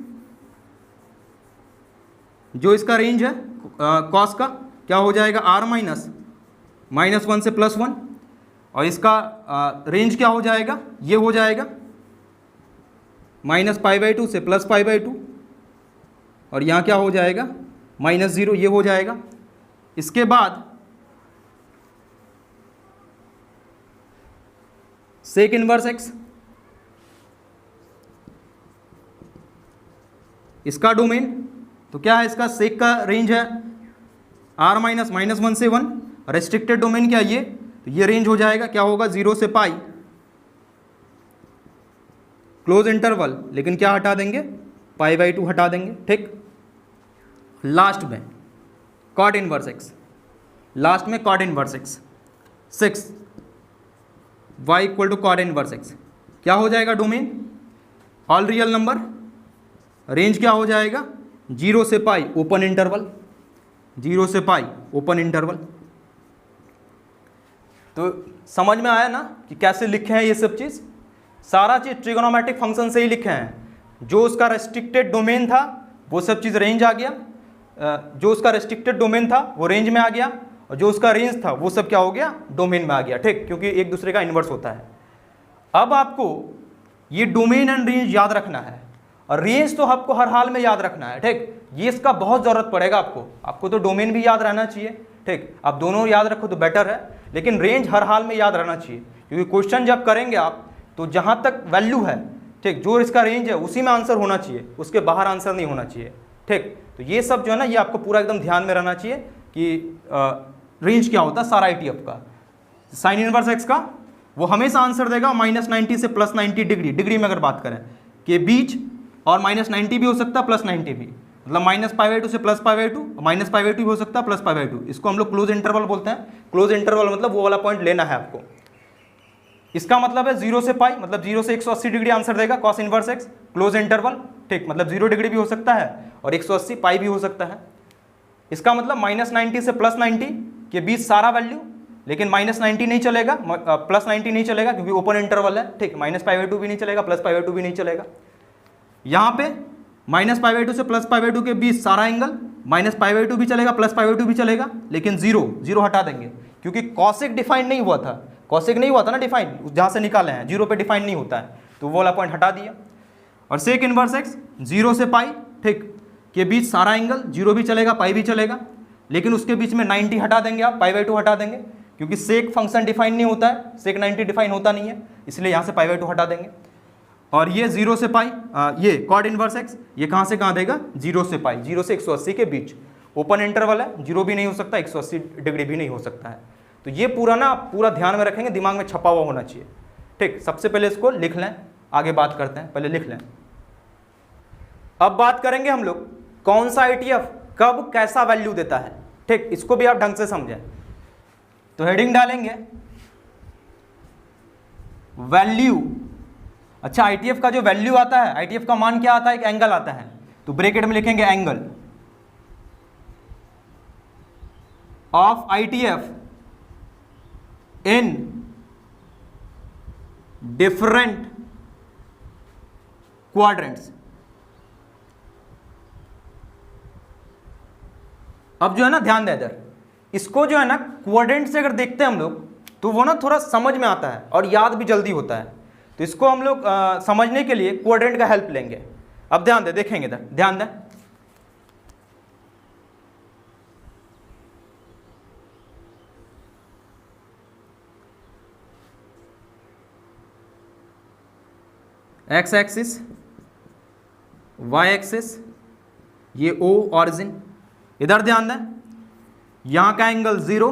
Speaker 1: जो इसका रेंज है कॉस का, क्या हो जाएगा, r -1 से +1, और इसका रेंज क्या हो जाएगा, ये हो जाएगा -π/2 से +π/2, और यहाँ क्या हो जाएगा, -0, ये हो जाएगा। इसके बाद सेक इनवर्स x, इसका डोमेन, तो क्या है, इसका सेक का रेंज है r -1 से 1, रेस्ट्रिक्टेड डोमेन क्या ये, तो ये रेंज हो जाएगा, क्या होगा, 0 से π क्लोज इंटरवल, लेकिन क्या हटा देंगे, π/2 हटा देंगे, ठीक। लास्ट में कॉट इनवर्स x, लास्ट में cot inverse x। 6, y = cot inverse x, क्या हो जाएगा डोमेन, ऑल रियल नंबर, रेंज क्या हो जाएगा, 0 से π ओपन इंटरवल, 0 से π ओपन इंटरवल। तो समझ में आया ना कि कैसे लिखे हैं ये सब चीज़, सारा चीज़ ट्रिगोनोमेट्रिक फंक्शन से ही लिखे हैं। जो उसका रेस्ट्रिक्टेड डोमेन था वो सब चीज़ रेंज आ गया, जो उसका रेस्ट्रिक्टेड डोमेन था वो रेंज में आ गया, और जो उसका रेंज था वो सब क्या हो गया, डोमेन में आ गया, ठीक, क्योंकि एक दूसरे का इन्वर्स होता है। अब आपको ये डोमेन एंड रेंज याद रखना है, और रेंज तो आपको हर हाल में याद रखना है, ठीक। ये इसका बहुत ज़रूरत पड़ेगा आपको तो डोमेन भी याद रहना चाहिए, ठीक। आप दोनों याद रखो तो बेटर है, लेकिन रेंज हर हाल में याद रहना चाहिए, क्योंकि क्वेश्चन जब करेंगे आप तो जहाँ तक वैल्यू है, ठीक, जो इसका रेंज है उसी में आंसर होना चाहिए, उसके बाहर आंसर नहीं होना चाहिए, ठीक। तो ये सब जो है ना, ये आपको पूरा एकदम ध्यान में रहना चाहिए कि रेंज क्या होता है सारा ITF का। साइन इनवर्स x का वो हमेशा आंसर देगा -90 से +90 डिग्री में अगर बात करें के बीच, और -90 भी हो सकता है +90 भी, मतलब -π/2 से +π/2, -π/2 भी हो सकता है +π/2। इसको हम लोग क्लोज इंटरवल बोलते हैं। क्लोज इंटरवल मतलब वो वाला पॉइंट लेना है आपको। इसका मतलब है 0 से π, मतलब 0 से 180 डिग्री आंसर देगा cos inverse x, close interval, ठीक, मतलब 0 डिग्री भी हो सकता है और 180 π भी हो सकता है। इसका मतलब -90 से +90 के बीच सारा वैल्यू, लेकिन -90 नहीं चलेगा, +90 नहीं चलेगा क्योंकि ओपन इंटरवल है, ठीक, -π/2 भी नहीं चलेगा, +π/2 भी नहीं चलेगा। यहाँ पे -π/2 से +π/2 के बीच सारा एंगल, -π/2 भी चलेगा, +π/2 भी चलेगा, लेकिन 0 हटा देंगे क्योंकि कॉसेक डिफाइन नहीं हुआ था, कॉसेक नहीं हुआ था ना डिफाइन, जहाँ से निकाले हैं 0 पे डिफाइन नहीं होता है, तो वो वाला पॉइंट हटा दिया। और सेक इनवर्स x 0 से π, ठीक, के बीच सारा एंगल, 0 भी चलेगा, π भी चलेगा, लेकिन उसके बीच में 90 हटा देंगे आप, π/2 हटा देंगे, क्योंकि सेक फंक्शन डिफाइन नहीं होता है, सेक 90 डिफाइन होता नहीं है, इसलिए यहाँ से π/2 हटा देंगे। और ये 0 से π, ये कॉट इनवर्स x, ये कहाँ से कहाँ देगा, 0 से π, 0 से 180 के बीच, ओपन इंटरवल है, 0 भी नहीं हो सकता, 180 डिग्री भी नहीं हो सकता है। तो ये पूरा ध्यान में रखेंगे, दिमाग में छपा हुआ होना चाहिए, ठीक। सबसे पहले इसको लिख लें, आगे बात करते हैं, पहले लिख लें। अब बात करेंगे हम लोग कौन सा ITF कब कैसा वैल्यू देता है, ठीक, इसको भी आप ढंग से समझें। तो हेडिंग डालेंगे वैल्यू। अच्छा, ITF का जो वैल्यू आता है, ITF का मान क्या आता है, एक एंगल आता है, तो ब्रैकेट में लिखेंगे angle, of ITF in different quadrants. अब जो है ना ध्यान दे इधर, इसको जो है ना क्वाड्रेंट से अगर देखते हैं हम लोग तो वो ना थोड़ा समझ में आता है और याद भी जल्दी होता है। तो इसको हम लोग समझने के लिए क्वाड्रेंट का हेल्प लेंगे। अब ध्यान दे, देखेंगे इधर, ध्यान दें। एक्स एक्सिस, वाई एक्सिस, ये O ऑरिजिन। इधर ध्यान दें, यहां का एंगल 0,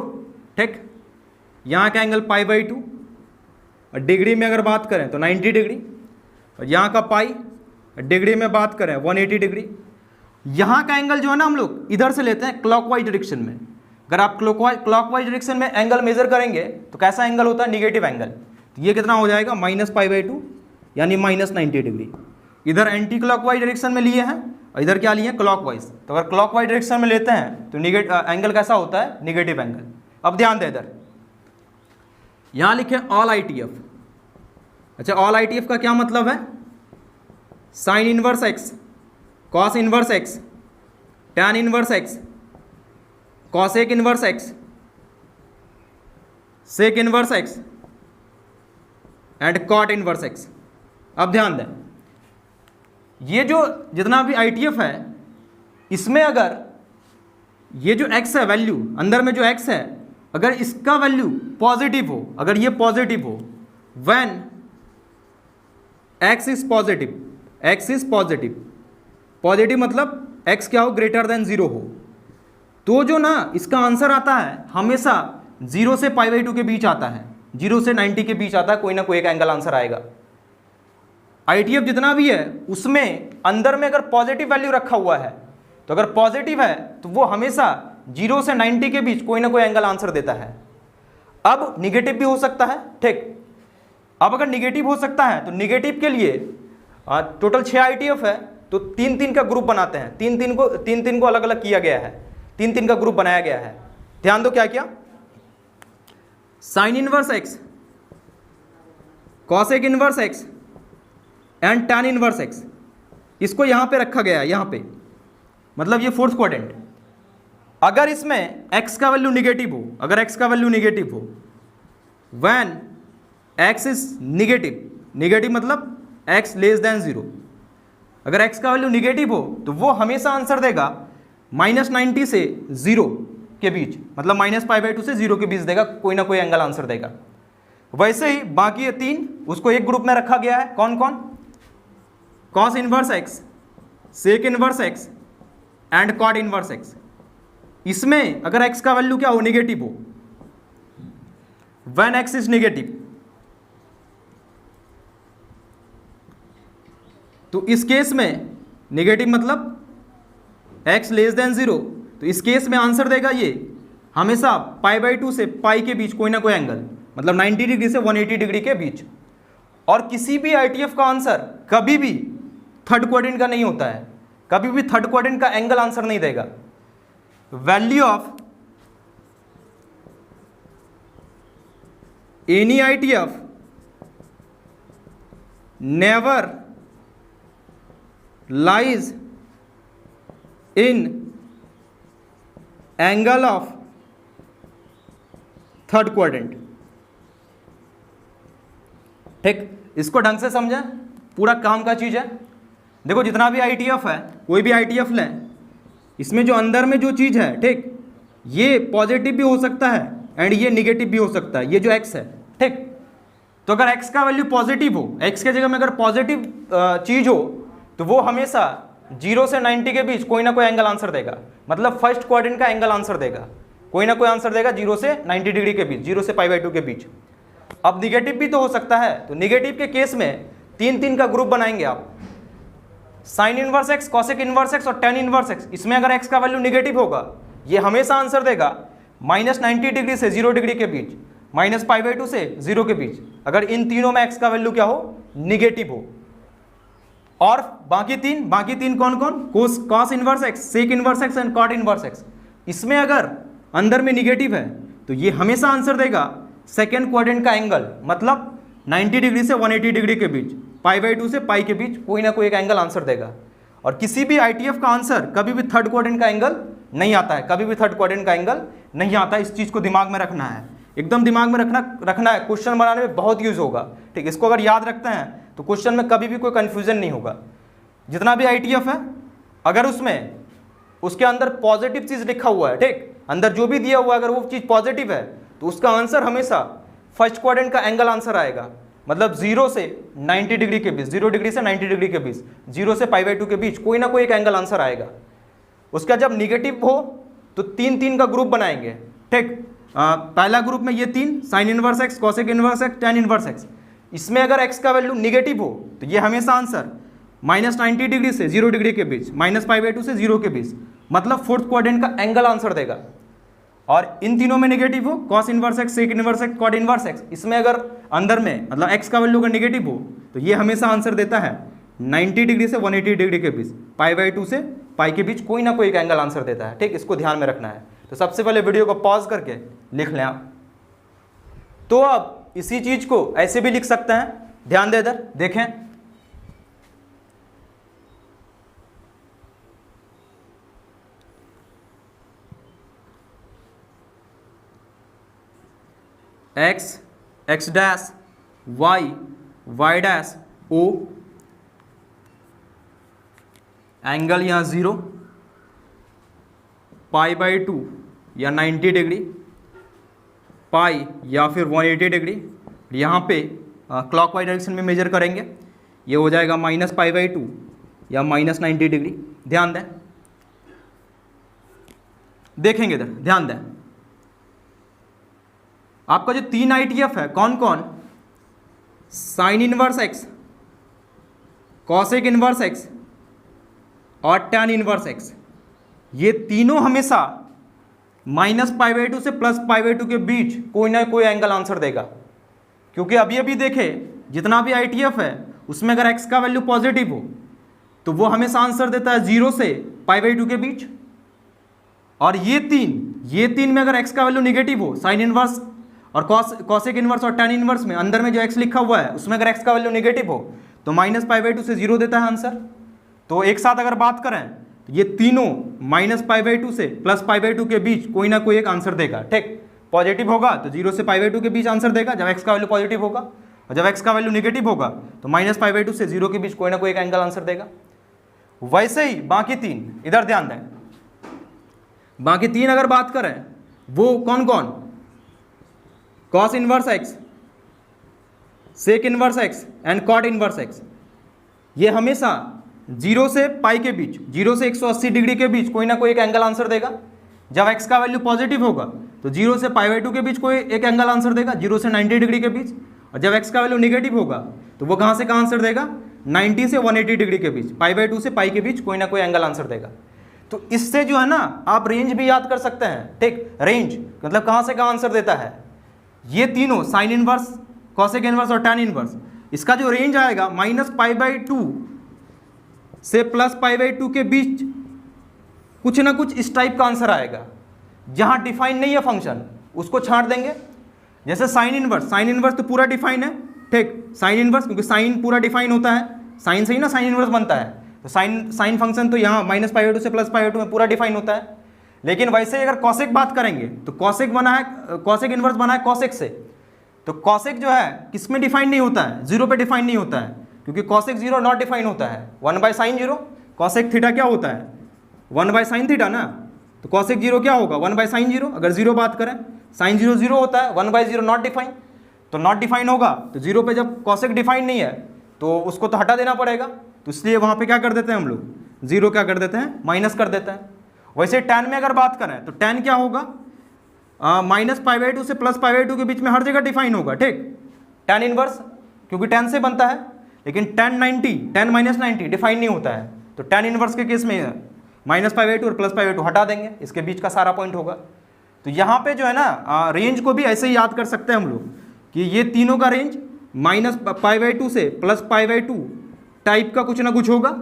Speaker 1: ठीक, यहां का एंगल π/2, और डिग्री में अगर बात करें तो 90 डिग्री, और यहाँ का पाई डिग्री में बात करें 180 डिग्री। यहाँ का एंगल जो है ना हम लोग इधर से लेते हैं क्लॉकवाइज डायरेक्शन में। अगर आप क्लॉकवाइज डायरेक्शन में एंगल मेजर करेंगे तो कैसा एंगल होता है? Negative angle. तो ये कितना हो जाएगा? -π/2 यानी -90 डिग्री। इधर एंटी क्लॉकवाइज डायरेक्शन में लिए हैं और इधर क्या लिए हैं? क्लॉकवाइज। तो अगर क्लॉकवाइज डायरेक्शन में लेते हैं तो एंगल कैसा होता है? Negative angle. अब ध्यान दें इधर, यहां लिखे ऑल ITF। अच्छा, ऑल ITF का क्या मतलब है? Sine inverse x, cos inverse x, tan inverse x, cosec inverse x, sec inverse x and cot inverse x. अब ध्यान दें, ये जो जितना भी ITF है इसमें अगर ये जो x है वैल्यू, अंदर में जो x है, अगर इसका वैल्यू पॉजिटिव हो, अगर ये पॉजिटिव हो, when x is positive, x is positive, positive मतलब x क्या हो? ग्रेटर देन 0 हो, तो जो ना इसका आंसर आता है हमेशा 0 से π/2 के बीच आता है, 0 से 90 के बीच आता है, कोई ना कोई एक एंगल आंसर आएगा। ITF जितना भी है उसमें अंदर में अगर पॉजिटिव वैल्यू रखा हुआ है तो अगर पॉजिटिव है तो वो हमेशा 0 से 90 के बीच कोई ना कोई एंगल आंसर देता है। अब निगेटिव भी हो सकता है, ठीक। अब अगर निगेटिव हो सकता है तो निगेटिव के लिए टोटल 6 ITF है, तो 3-3 का ग्रुप बनाते हैं। 3-3 को अलग अलग किया गया है, 3-3 का ग्रुप बनाया गया है। ध्यान दो क्या क्या, sign inverse x, cosec inverse x and tan inverse x, इसको यहां पे रखा गया है, यहां पे, मतलब ये फोर्थ क्वाड्रेंट। अगर इसमें x का वैल्यू निगेटिव हो, अगर x का वैल्यू निगेटिव हो, when x is negative, negative मतलब x लेस देन 0, अगर x का वैल्यू निगेटिव हो तो वो हमेशा आंसर देगा -90 से 0 के बीच, मतलब -π/2 से 0 के बीच देगा, कोई ना कोई एंगल आंसर देगा। वैसे ही बाकी ये 3 उसको एक ग्रुप में रखा गया है। कौन कौन? Cos inverse x, sec inverse x and cot inverse x. इसमें अगर x का वैल्यू क्या हो? निगेटिव हो, व्हेन x इज निगेटिव, तो इस केस में निगेटिव मतलब x लेस देन 0, तो इस केस में आंसर देगा ये हमेशा π/2 से पाई के बीच कोई ना कोई एंगल, मतलब 90 डिग्री से 180 डिग्री के बीच। और किसी भी ITF का आंसर कभी भी थर्ड क्वाड्रेंट का नहीं होता है, कभी भी थर्ड क्वाड्रेंट का एंगल आंसर नहीं देगा। Value of any ITF never lies in angle of third quadrant, ठीक। इसको ढंग से समझें, पूरा काम का चीज है। देखो जितना भी ITF है, कोई भी ITF लें, इसमें जो अंदर में जो चीज है, ठीक, ये पॉजिटिव भी हो सकता है एंड ये निगेटिव भी हो सकता है, ये जो x है, ठीक। तो अगर x का वैल्यू पॉजिटिव हो, x के जगह में अगर पॉजिटिव चीज हो तो वो हमेशा 0 से 90 के बीच कोई ना कोई एंगल आंसर देगा, मतलब फर्स्ट क्वाड्रेंट का एंगल आंसर देगा, कोई ना कोई आंसर देगा 0 से 90 डिग्री के बीच, 0 से π/2 के बीच। अब निगेटिव भी तो हो सकता है, तो निगेटिव के केस में 3-3 का ग्रुप बनाएंगे आप, sign inverse x, cosec inverse x और टैन इनवर्स एक्स। इसमें अगर x का वैल्यू निगेटिव होगा, ये हमेशा आंसर देगा -90 डिग्री से 0 डिग्री के बीच, -π/2 से 0 के बीच, अगर इन तीनों में x का वैल्यू क्या हो? निगेटिव हो। और बाकी तीन कौन कौन? Cos inverse x, sec inverse x and cot inverse x. इसमें अगर अंदर में निगेटिव है, तो ये हमेशा आंसर देगा सेकेंड क्वाड्रेंट का एंगल, मतलब 90 डिग्री से 180 डिग्री के बीच, π/2 से पाई के बीच कोई ना कोई एक एंगल आंसर देगा। और किसी भी ITF का आंसर कभी भी थर्ड क्वाड्रेंट का एंगल नहीं आता है, कभी भी थर्ड क्वाड्रेंट का एंगल नहीं आता है। इस चीज़ को दिमाग में रखना है, एकदम दिमाग में रखना है, क्वेश्चन बनाने में बहुत यूज होगा। ठीक, इसको अगर याद रखते हैं तो क्वेश्चन में कभी भी कोई कन्फ्यूजन नहीं होगा। जितना भी ITF है, अगर उसमें उसके अंदर पॉजिटिव चीज़ लिखा हुआ है, ठीक, अंदर जो भी दिया हुआ है अगर वो चीज़ पॉजिटिव है तो उसका आंसर हमेशा फर्स्ट क्वाड्रेंट का एंगल आंसर आएगा, मतलब 0 से 90 डिग्री के बीच, 0 डिग्री से 90 डिग्री के बीच, 0 से π/2 के बीच कोई ना कोई एक एंगल आंसर आएगा। उसका जब निगेटिव हो तो 3 का ग्रुप बनाएंगे। ठीक, पहला ग्रुप में ये 3 sign inverse x, cosec inverse x, tan inverse x. इसमें अगर एक्स का वैल्यू निगेटिव हो तो ये हमेशा आंसर -90 डिग्री से 0 डिग्री के बीच, -π/2 से 0 के बीच, मतलब फोर्थ क्वाड्रेंट का एंगल आंसर देगा। और इन तीनों में नेगेटिव हो, cos inverse x, sec inverse x, cot inverse x, इसमें अगर अंदर में मतलब एक्स का वैल्यू अगर नेगेटिव हो तो ये हमेशा आंसर देता है 90 डिग्री से 180 डिग्री के बीच, π/2 से पाई के बीच कोई ना कोई एक एंगल आंसर देता है। ठीक, इसको ध्यान में रखना है। तो सबसे पहले वीडियो को पॉज करके लिख लें आप। तो अब इसी चीज को ऐसे भी लिख सकते हैं, ध्यान दे इधर देखें, x dash y dash o, angle यहाँ 0, π/2 या 90 डिग्री, पाई या फिर 180 डिग्री। यहाँ पे क्लॉकवाइज डायरेक्शन में मेजर करेंगे, ये हो जाएगा -π/2 या -90 डिग्री। ध्यान दें, देखेंगे इधर, ध्यान दें, आपका जो 3 ITF है कौन कौन, sign inverse x, cosec inverse x और टैन इनवर्स एक्स, ये तीनों हमेशा -π/2 से +π/2 के बीच कोई ना कोई एंगल आंसर देगा। क्योंकि अभी देखे जितना भी ITF है उसमें अगर x का वैल्यू पॉजिटिव हो तो वो हमेशा आंसर देता है 0 से π/2 के बीच। और ये तीन में अगर x का वैल्यू निगेटिव हो, साइन इनवर्स और कॉसेक इनवर्स और टैन इनवर्स में अंदर में जो x लिखा हुआ है उसमें अगर x का वैल्यू निगेटिव हो तो -π/2 से 0 देता है आंसर। तो एक साथ अगर बात करें तो ये तीनों -π/2 से +π/2 के बीच कोई ना कोई एक आंसर देगा। ठीक, पॉजिटिव होगा तो 0 से π/2 के बीच आंसर देगा जब x का वैल्यू पॉजिटिव होगा, और जब x का वैल्यू निगेटिव होगा तो -π/2 से 0 के बीच कोई ना कोई एक एंगल आंसर देगा। वैसे ही बाकी 3, इधर ध्यान दें, बाकी 3 अगर बात करें वो कौन कौन, cos inverse x, sec inverse x and cot inverse x, ये हमेशा 0 से पाई के बीच, 0 से 180 डिग्री के बीच कोई ना कोई एक एंगल आंसर देगा। जब x का वैल्यू पॉजिटिव होगा तो 0 से π/2 के बीच कोई एक एंगल आंसर देगा, 0 से 90 डिग्री के बीच। और जब x का वैल्यू निगेटिव होगा तो वो कहाँ से कहाँ आंसर देगा, 90 से 180 डिग्री के बीच, π/2 से पाई के बीच कोई ना कोई एंगल आंसर देगा। तो इससे जो है ना आप रेंज भी याद कर सकते हैं। ठीक, रेंज मतलब कहाँ से कहाँ आंसर देता है। ये तीनों साइन इनवर्स, कॉसेक इनवर्स और टैन इनवर्स, इसका जो रेंज आएगा -π/2 से +π/2 के बीच कुछ ना कुछ इस टाइप का आंसर आएगा। जहां डिफाइन नहीं है फंक्शन उसको छांट देंगे। जैसे साइन इनवर्स तो पूरा डिफाइन है। ठीक, साइन इनवर्स क्योंकि साइन पूरा डिफाइन होता है, साइन से ही ना साइन इनवर्स बनता है, तो साइन फंक्शन तो यहाँ -π/2 से +π/2 में पूरा डिफाइन होता है। लेकिन वैसे ही अगर कॉसेक बात करेंगे तो कॉसेक इनवर्स बना है कॉसेक से, तो कॉसेक जो है किस में डिफाइन नहीं होता है, 0 पे डिफाइन नहीं होता है, क्योंकि कॉसेक 0 नॉट डिफाइन होता है। 1/sin 0, कॉसेक थीटा क्या होता है, 1/sin थीटा ना, तो कॉसेक 0 क्या होगा, 1/sin 0। अगर 0 बात करें, sin 0 0 होता है, 1/0 नॉट डिफाइन, तो नॉट डिफाइन होगा तो 0 पे जब कॉसेक डिफाइन नहीं है तो उसको तो हटा देना पड़ेगा। तो इसलिए वहाँ पे क्या कर देते हैं हम लोग, 0 क्या कर देते हैं, माइनस कर देते हैं। वैसे टैन में अगर बात करें तो टैन क्या होगा, -π/2 से +π/2 के बीच में हर जगह डिफाइन होगा। ठीक, टैन इनवर्स क्योंकि टैन से बनता है, लेकिन टैन -90 डिफाइन नहीं होता है, तो टैन इनवर्स के केस में -π/2 और +π/2 हटा देंगे, इसके बीच का सारा पॉइंट होगा। तो यहाँ पे जो है ना रेंज को भी ऐसे ही याद कर सकते हैं हम लोग कि ये तीनों का रेंज -π/2 से +π/2 टाइप का कुछ ना कुछ होगा,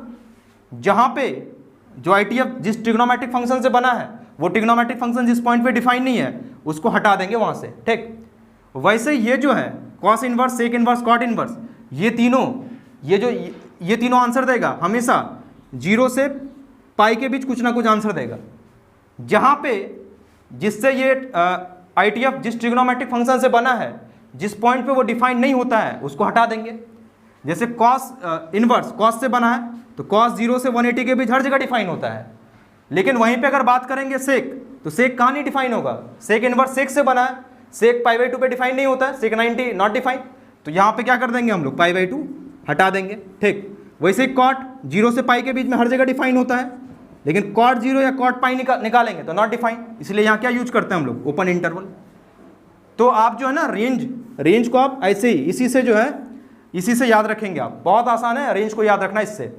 Speaker 1: जहाँ पे जो ITF जिस ट्रिग्नोमेट्रिक फंक्शन से बना है वो ट्रिग्नोमेट्रिक फंक्शन जिस पॉइंट पे डिफाइन नहीं है उसको हटा देंगे वहाँ से, ठीक। वैसे ये जो है cos inverse, sec inverse, cot inverse, ये तीनों आंसर देगा हमेशा 0 से पाई के बीच कुछ ना कुछ आंसर देगा। जहाँ पे जिससे ये ITF जिस ट्रिग्नोमेट्रिक फंक्शन से बना है, जिस पॉइंट पे वो डिफाइन नहीं होता है उसको हटा देंगे। जैसे कॉस इनवर्स कॉस से बना है तो कॉस 0 से 180 के बीच हर जगह डिफाइन होता है, लेकिन वहीं पे अगर बात करेंगे सेक, तो सेक कहाँ नहीं डिफाइन होगा। सेक इनवर्स सेक से बना है, सेक π/2 पे डिफाइन नहीं होता है, सेक 90 नॉट डिफाइन, तो यहाँ पे क्या कर देंगे हम लोग π/2 हटा देंगे, ठीक। वैसे कॉट 0 से पाई के बीच में हर जगह डिफाइन होता है, लेकिन कॉट 0 या कॉट पाई निकालेंगे तो नॉट डिफाइन, इसलिए यहाँ क्या यूज करते हैं हम लोग, ओपन इंटरवल। तो आप जो है ना रेंज को आप ऐसे ही इसी से याद रखेंगे आप, बहुत आसान है रेंज को याद रखना। इससे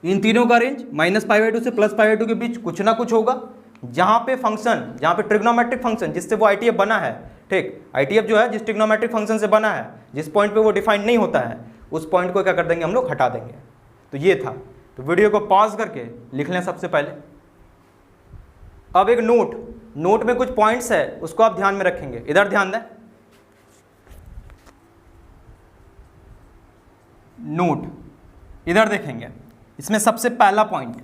Speaker 1: इन तीनों का रेंज -π/2 से +π/2 के बीच कुछ ना कुछ होगा। जहाँ पे ट्रिग्नोमेट्रिक फंक्शन जिससे वो ITF बना है, ठीक, ITF जो है जिस ट्रिग्नोमेट्रिक फंक्शन से बना है, जिस पॉइंट पे वो डिफाइन नहीं होता है उस पॉइंट को क्या कर देंगे हम लोग, हटा देंगे। तो ये था। तो वीडियो को पॉज करके लिख लें सबसे पहले। अब एक नोट में कुछ पॉइंट्स है उसको आप ध्यान में रखेंगे, इधर ध्यान दें। नोट इधर देखेंगे, इसमें सबसे पहला पॉइंट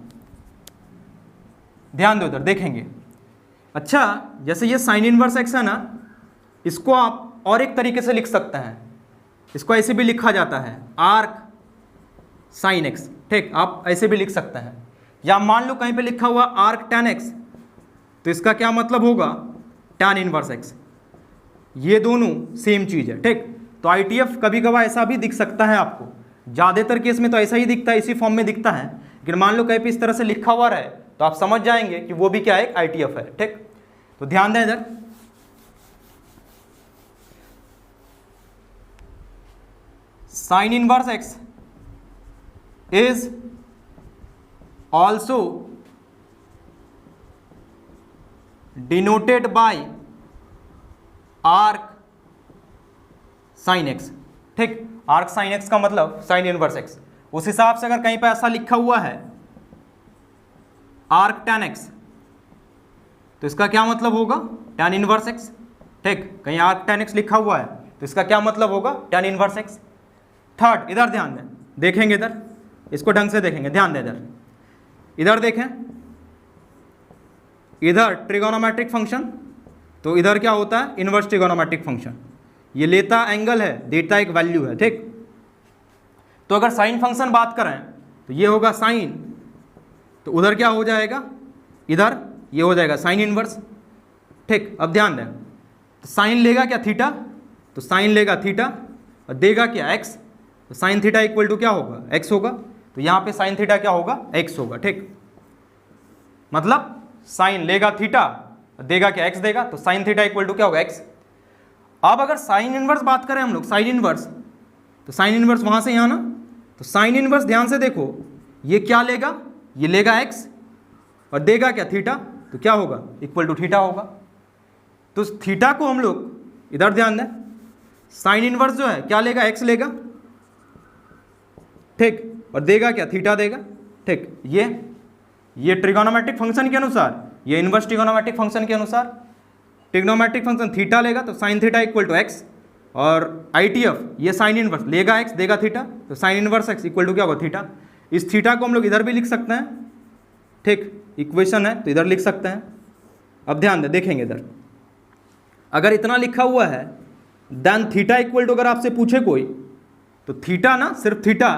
Speaker 1: ध्यान दो, इधर देखेंगे। अच्छा, जैसे ये साइन इनवर्स x है ना, इसको आप और एक तरीके से लिख सकते हैं, इसको ऐसे भी लिखा जाता है आर्क साइन x, ठीक, आप ऐसे भी लिख सकते हैं। या मान लो कहीं पे लिखा हुआ आर्क tan x, तो इसका क्या मतलब होगा, tan इनवर्स x। ये दोनों सेम चीज़ है, ठीक। तो ITF कभी कभार ऐसा भी दिख सकता है आपको, ज़्यादातर केस में तो ऐसा ही दिखता है, इसी फॉर्म में दिखता है, लेकिन मान लो कहीं पे इस तरह से लिखा हुआ रहे तो आप समझ जाएंगे कि वो भी क्या है, ITF है, ठीक। तो ध्यान दें इधर, sine inverse x is also denoted by arc sine x, ठीक। आर्क साइन x का मतलब साइन इनवर्स x। उस हिसाब से अगर कहीं पर ऐसा लिखा हुआ है आर्क tan x, तो इसका क्या मतलब होगा, tan इनवर्स x, ठीक। कहीं आर्क tan x लिखा हुआ है तो इसका क्या मतलब होगा, tan इनवर्स x। थर्ड, इधर ध्यान दें, देखेंगे इधर, इसको ढंग से देखेंगे, ध्यान दें इधर देखें, इधर ट्रिगोनोमेट्रिक फंक्शन, तो इधर क्या होता है, इनवर्स ट्रिगोनोमेट्रिक फंक्शन। ये लेता एंगल है, देता एक वैल्यू है, ठीक। तो अगर साइन फंक्शन बात करें तो ये होगा साइन, तो उधर क्या हो जाएगा, इधर ये हो जाएगा साइन इनवर्स, ठीक। अब ध्यान दें, तो साइन लेगा क्या, थीटा, तो साइन लेगा थीटा और देगा क्या, एक्स, तो साइन थीटा इक्वल टू क्या होगा, एक्स होगा। तो यहाँ पे साइन थीटा क्या होगा, एक्स होगा, ठीक। मतलब साइन लेगा थीटा देगा क्या, एक्स देगा, तो साइन थीटा इक्वल टू क्या होगा, एक्स। अब अगर साइन इनवर्स बात करें हम लोग, साइन इनवर्स, तो साइन इनवर्स वहाँ से यहाँ ना, तो साइन इनवर्स ध्यान से देखो, ये क्या लेगा, ये लेगा एक्स और देगा क्या, थीटा, तो क्या होगा, इक्वल टू थीटा होगा। तो थीटा को हम लोग इधर ध्यान दें, साइन इनवर्स जो है क्या लेगा, एक्स लेगा, ठीक, और देगा क्या, थीटा देगा, ठीक। ये ट्रिगोनोमेट्रिक फंक्शन के अनुसार, ये इनवर्स ट्रिगोनोमेट्रिक फंक्शन के अनुसार ट्रिग्नोमेट्रिक फंक्शन थीटा लेगा, तो sine theta equal to x, और ITF ये साइन इनवर्स लेगा एक्स देगा थीटा, तो sine inverse x equal to क्या होगा, थीटा। इस थीटा को हम लोग इधर भी लिख सकते हैं, ठीक, इक्वेशन है तो इधर लिख सकते हैं। अब ध्यान दें, देखेंगे इधर, अगर इतना लिखा हुआ है देन थीटा इक्वल टू, अगर आपसे पूछे कोई, तो थीटा ना, सिर्फ थीटा,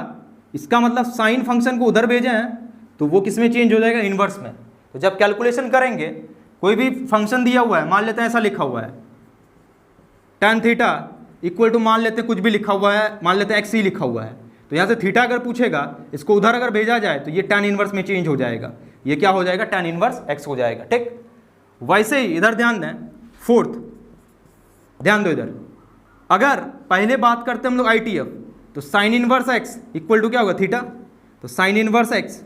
Speaker 1: इसका मतलब साइन फंक्शन को उधर भेजे हैं तो वो किस में चेंज हो जाएगा, इनवर्स में। तो जब कैलकुलेशन करेंगे, कोई भी फंक्शन दिया हुआ है, मान लेते हैं ऐसा लिखा हुआ है tan थीटा इक्वल टू, मान लेते हैं कुछ भी लिखा हुआ है, मान लेते हैं एक्स ही लिखा हुआ है, तो यहाँ से थीटा अगर पूछेगा, इसको उधर अगर भेजा जाए तो ये tan इनवर्स में चेंज हो जाएगा, ये क्या हो जाएगा, tan इनवर्स एक्स हो जाएगा, ठीक। वैसे ही इधर ध्यान दें, फोर्थ ध्यान दो इधर, अगर पहले बात करते हैं हम लोग ITF, तो sine inverse x equal to क्या होगा, थीटा, तो sine inverse x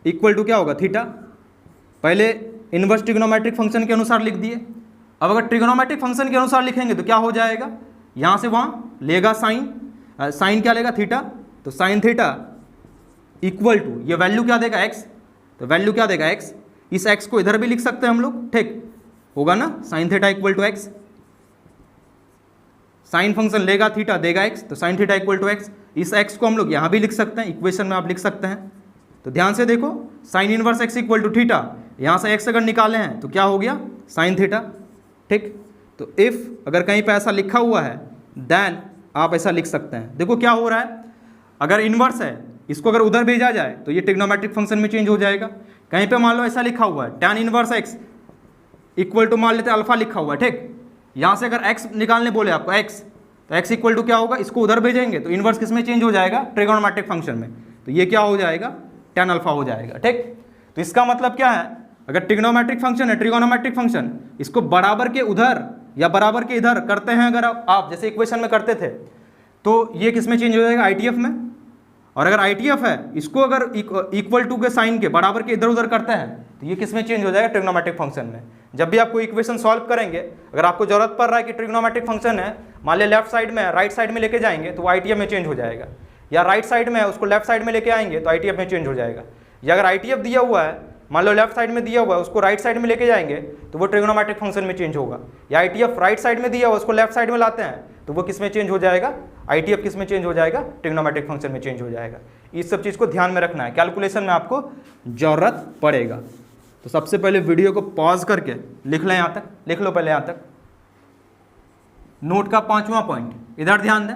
Speaker 1: equal to क्या होगा, थीटा। पहले इनवर्स ट्रिग्नोमेट्रिक फंक्शन के अनुसार लिख दिए। अब अगर ट्रिग्नोमेट्रिक फंक्शन के अनुसार लिखेंगे तो क्या हो जाएगा, यहाँ से वहाँ लेगा साइन क्या लेगा, थीटा, तो साइन थीटा इक्वल टू, ये वैल्यू क्या देगा, एक्स, तो वैल्यू क्या देगा, एक्स, इस x को इधर भी लिख सकते हैं हम लोग, ठीक होगा ना, sine theta equal to x, sine function लेगा थीटा देगा x, तो sine theta equal to x. इस x को हम लोग यहाँ भी लिख सकते हैं, इक्वेशन में आप लिख सकते हैं। तो ध्यान से देखो, sine inverse x equal to theta, यहाँ से x अगर निकाले हैं तो क्या हो गया, साइन थीटा, ठीक। तो इफ अगर कहीं पे ऐसा लिखा हुआ है देन आप ऐसा लिख सकते हैं। देखो क्या हो रहा है, अगर इन्वर्स है इसको अगर उधर भेजा जाए तो ये ट्रिग्नोमेट्रिक फंक्शन में चेंज हो जाएगा। कहीं पे मान लो ऐसा लिखा हुआ है tan inverse x equal to मान लेते हैं अल्फा लिखा हुआ है, ठीक। यहाँ से अगर x निकालने बोले आपको x, तो x इक्वल टू क्या होगा, इसको उधर भेजेंगे तो इन्वर्स किस में चेंज हो जाएगा, ट्रिग्नोमेट्रिक फंक्शन में। तो ये क्या हो जाएगा, tan अल्फा हो जाएगा, ठीक। तो इसका मतलब क्या है, अगर ट्रिग्नोमेट्रिक फंक्शन है, ट्रिगोनोमेट्रिक फंक्शन, इसको बराबर के उधर या बराबर के इधर करते हैं अगर आप जैसे इक्वेशन में करते थे, तो ये किस में चेंज हो जाएगा, ITF में। और अगर ITF है, इसको अगर इक्वल टू के साइन के बराबर के इधर उधर करते हैं तो ये किस में चेंज हो जाएगा, ट्रिग्नोमेट्रिक फंक्शन में। जब भी आपको इक्वेशन सॉल्व करेंगे, अगर आपको जरूरत पड़ रहा है कि ट्रिग्नोमेट्रिक फंक्शन है, मान लिया लेफ्ट साइड में, राइट साइड में लेके जाएंगे तो वो ITF में चेंज हो जाएगा, या राइट साइड में है उसको लेफ्ट साइड में लेके आएंगे तो ITF में चेंज हो जाएगा। या अगर ITF दिया हुआ है, मान लो लेफ्ट साइड में दिया हुआ है, उसको राइट साइड में लेके जाएंगे तो वो ट्रिग्नोमेट्रिक फंक्शन में चेंज होगा। या ITF राइट साइड में दिया हुआ, उसको लेफ्ट साइड में लाते हैं तो वो किस में चेंज हो जाएगा, ITF किस में चेंज हो जाएगा, ट्रिग्नोमेट्रिक फंक्शन में चेंज हो जाएगा। इस सब चीज़ को ध्यान में रखना है, कैलकुलेशन में आपको जरूरत पड़ेगा। तो सबसे पहले वीडियो को पॉज करके लिख लें, यहाँ तक लिख लो, पहले यहाँ तक। नोट का 5वां पॉइंट, इधर ध्यान दें,